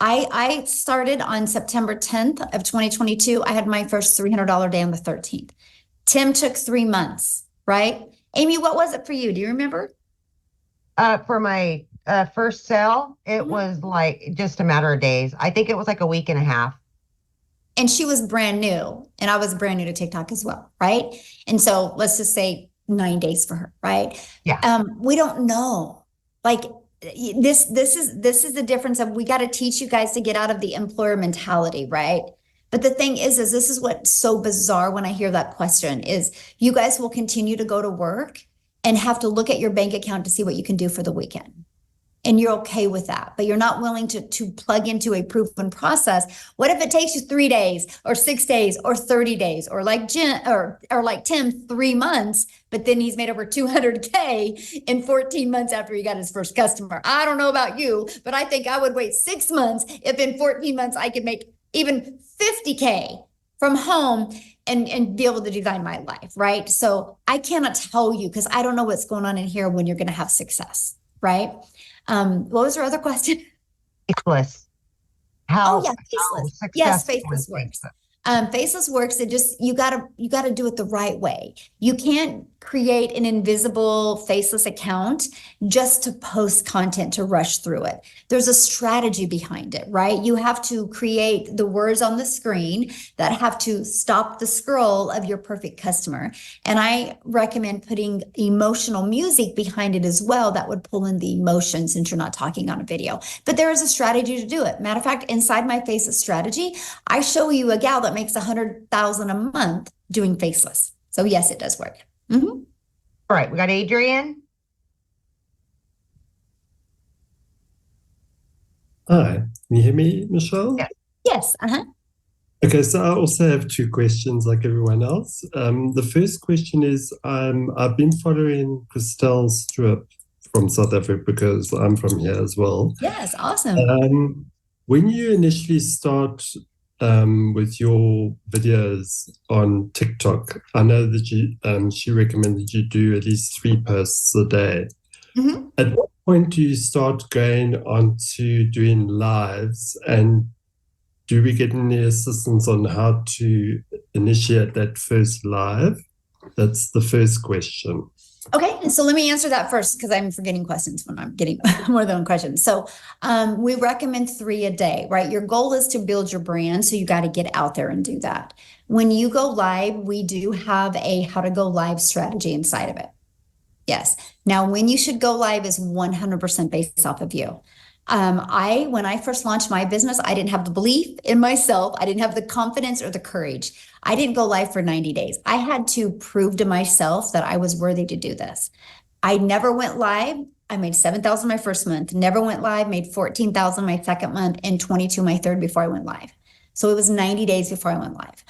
I started on September 10th of 2022. I had my first $300 day on the 13th. Tim took 3 months, right? Amy, what was it for you? Do you remember? For my first sale, it was like just a matter of days. I think it was like a week and a half. And she was brand new, and I was brand new to TikTok as well, right? And so let's just say 9 days for her, right? Yeah. We don't know. Like this is the difference of, we got to teach you guys to get out of the employer mentality, right? But the thing is this is what's so bizarre when I hear that question is, you guys will continue to go to work and have to look at your bank account to see what you can do for the weekend. And you're okay with that, but you're not willing to plug into a proven process. What if it takes you 3 days or 6 days or 30 days, or like Jim or like Tim, 3 months, but then he's made over 200K in 14 months after he got his first customer? I don't know about you, but I think I would wait 6 months if in 14 months I could make even 50K from home and be able to design my life, right? So I cannot tell you, because I don't know what's going on in here, when you're going to have success, right? What was your other question? Faceless. Faceless. Yes, faceless works. Faceless works. It just, you gotta do it the right way. You can't create an invisible faceless account just to post content to rush through it. There's a strategy behind it, right? You have to create the words on the screen that have to stop the scroll of your perfect customer. And I recommend putting emotional music behind it as well that would pull in the emotion, since you're not talking on a video. But there is a strategy to do it. Matter of fact, inside my faceless strategy, I show you a gal that makes $100,000 a month doing faceless. So yes, it does work. Mm-hmm. All right, we got Adrian. Hi, can you hear me, Michelle? Yeah. Yes. Okay, so I also have 2 questions like everyone else. The first question is, I've been following Christelle Stroup from South Africa because I'm from here as well. Yes, awesome. When you initially start with your videos on TikTok. I know that she recommended you do at least 3 posts a day. Mm-hmm. At what point do you start going on to doing lives, and do we get any assistance on how to initiate that first live? That's the first question. Okay, so let me answer that first because I'm forgetting questions when I'm getting more than one question. So we recommend 3 a day, right? Your goal is to build your brand, so you got to get out there and do that. When you go live, we do have a how to go live strategy inside of it. Yes. Now, when you should go live is 100% based off of you. When I first launched my business, I didn't have the belief in myself. I didn't have the confidence or the courage. I didn't go live for 90 days. I had to prove to myself that I was worthy to do this. I never went live. I made 7,000 my first month, never went live, made 14,000 my second month, and 22 my third before I went live. So it was 90 days before I went live.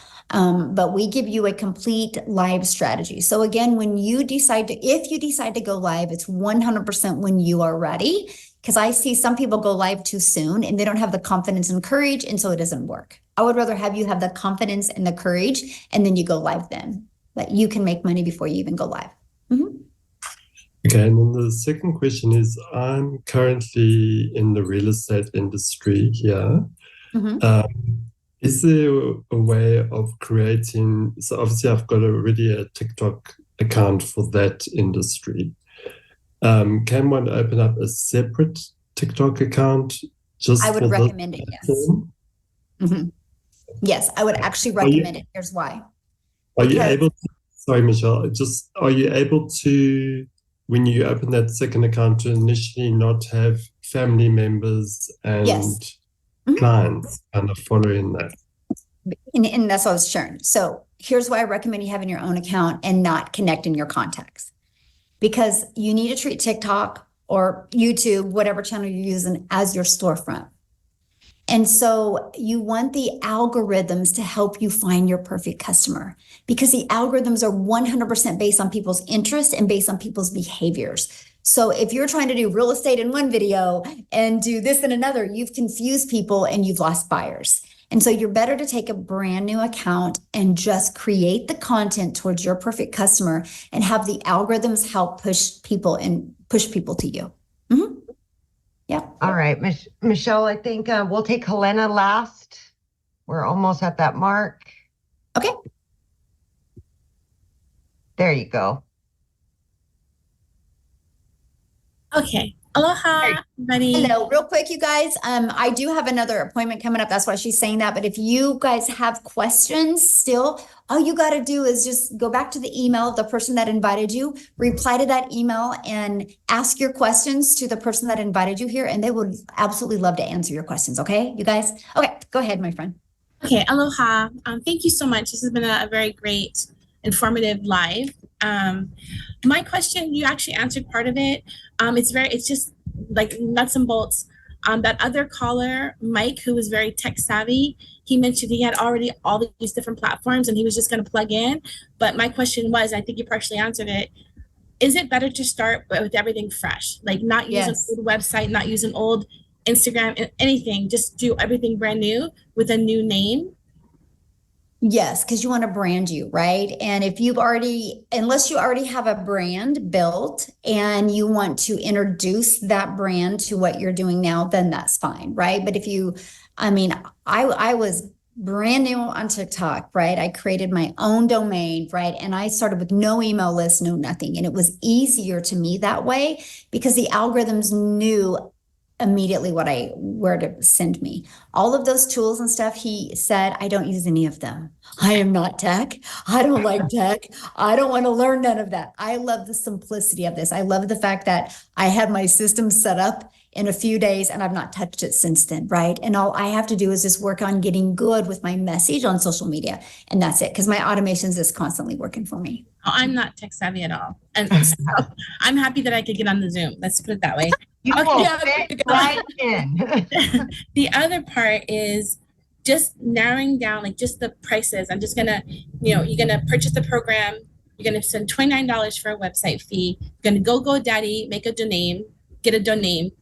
But we give you a complete live strategy. So again, if you decide to go live, it's 100% when you are ready. Because I see some people go live too soon and they don't have the confidence and courage, and so it doesn't work. I would rather have you have the confidence and the courage, and then you go live then. But you can make money before you even go live. Mm-hmm. Okay, and then the second question is, I'm currently in the real estate industry here. Mm-hmm. Is there a way of creating, so obviously I've got already a TikTok account for that industry. Can one open up a separate TikTok account just I would for recommend it, yes. Mm-hmm. Yes, I would actually recommend it. Here's why. Are you able to, sorry, Michelle, are you able to, when you open that second account, to initially not have family members and clients kind of following that? And that's what I was sharing. So here's why I recommend you having your own account and not connecting your contacts. Because you need to treat TikTok or YouTube, whatever channel you're using, as your storefront. And so you want the algorithms to help you find your perfect customer, because the algorithms are 100% based on people's interests and based on people's behaviors. So if you're trying to do real estate in one video and do this in another, you've confused people and you've lost buyers. And so you're better to take a brand new account and just create the content towards your perfect customer and have the algorithms help push people to you. Mm-hmm. Yeah. All right, Michelle, I think we'll take Helena last. We're almost at that mark. Okay. There you go. Okay. Aloha, everybody. Hello, real quick, you guys. I do have another appointment coming up. That's why she's saying that. But if you guys have questions still, all you got to do is just go back to the email of the person that invited you, reply to that email, and ask your questions to the person that invited you here, and they would absolutely love to answer your questions. Okay, you guys? Okay, go ahead, my friend. Okay, aloha. Thank you so much. This has been a very great, informative live. My question, you actually answered part of it. It's just like nuts and bolts. That other caller, Mike, who was very tech savvy, he mentioned he had already all these different platforms and he was just going to plug in. But my question was, I think you partially answered it. Is it better to start with everything fresh? Like not use an old website, not use an old Instagram, anything, just do everything brand new with a new name? Yes, because you want to brand you, right? And if unless you already have a brand built and you want to introduce that brand to what you're doing now, then that's fine, right? But I was brand new on TikTok, right? I created my own domain, right? And I started with no email list, no nothing. And it was easier to me that way because the algorithms knew immediately where to send me. All of those tools and stuff, he said, I don't use any of them. I am not tech. I don't like tech. I don't want to learn none of that. I love the simplicity of this. I love the fact that I had my system set up in a few days and I've not touched it since then, right? And all I have to do is just work on getting good with my message on social media. And that's it, because my automations is constantly working for me. Oh, I'm not tech savvy at all. And so I'm happy that I could get on the Zoom. Let's put it that way. Right in. The other part is just narrowing down, like just the prices. I'm just gonna, you're gonna purchase the program. You're gonna spend $29 for a website fee. You're gonna go GoDaddy, make a domain, get a domain.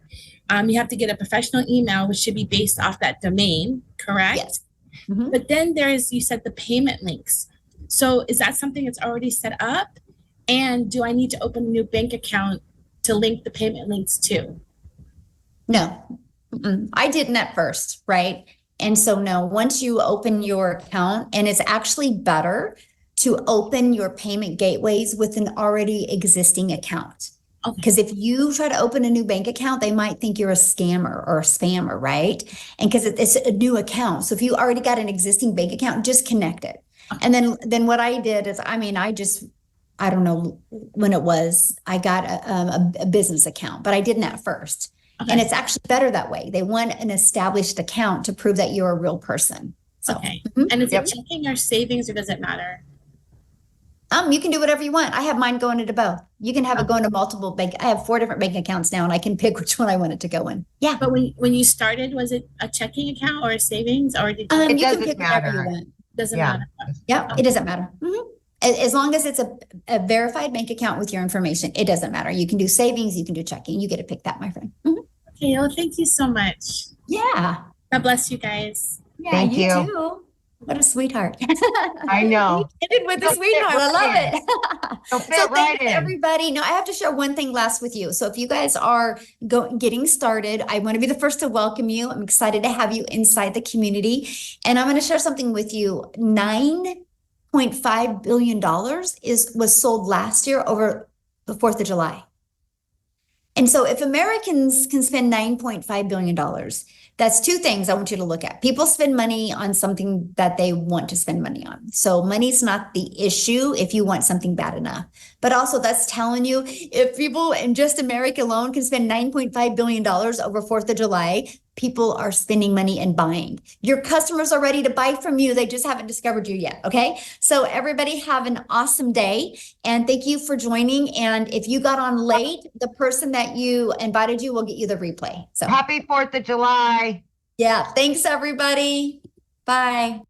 You have to get a professional email, which should be based off that domain, correct? Yes. But then there's, you said the payment links. So is that something that's already set up? And do I need to open a new bank account to link the payment links to? No, I didn't at first, right? And so no, once you open your account, and it's actually better to open your payment gateways with an already existing account. Because if you try to open a new bank account, they might think you're a scammer or a spammer, right? And because it's a new account. So if you already got an existing bank account, just connect it. And then what I did is, I don't know when it was, I got a business account, but I didn't at first. And it's actually better that way. They want an established account to prove that you're a real person. So, And is it checking or savings, or does it matter? You can do whatever you want. I have mine going into both. You can have it going to multiple bank. I have 4 different bank accounts now, and I can pick which one I want it to go in. Yeah. But when you started, was it a checking account or a savings, or did you? You can pick whatever you want. Doesn't matter. Yeah, it doesn't matter. As long as it's a verified bank account with your information, it doesn't matter. You can do savings, you can do checking. You get to pick that, my friend. Okay, well, thank you so much. Yeah. God bless you guys. Yeah, Thank you you. too. What a sweetheart. I know. You ended with a sweetheart. I love it. So fit So right thanks in. everybody. No, I have to share one thing last with you. So if you guys are getting started, I want to be the first to welcome you. I'm excited to have you inside the community. And I'm going to share something with you. $9.5 billion was sold last year over the 4th of July. And so if Americans can spend $9.5 billion, that's 2 things I want you to look at. People spend money on something that they want to spend money on. So money's not the issue if you want something bad enough. But also that's telling you, if people in just America alone can spend $9.5 billion over 4th of July, people are spending money and buying. Your customers are ready to buy from you. They just haven't discovered you yet. Okay. So everybody have an awesome day. And thank you for joining. And if you got on late, the person that you invited you will get you the replay. So Happy 4th of July. yeah. Thanks everybody. Bye.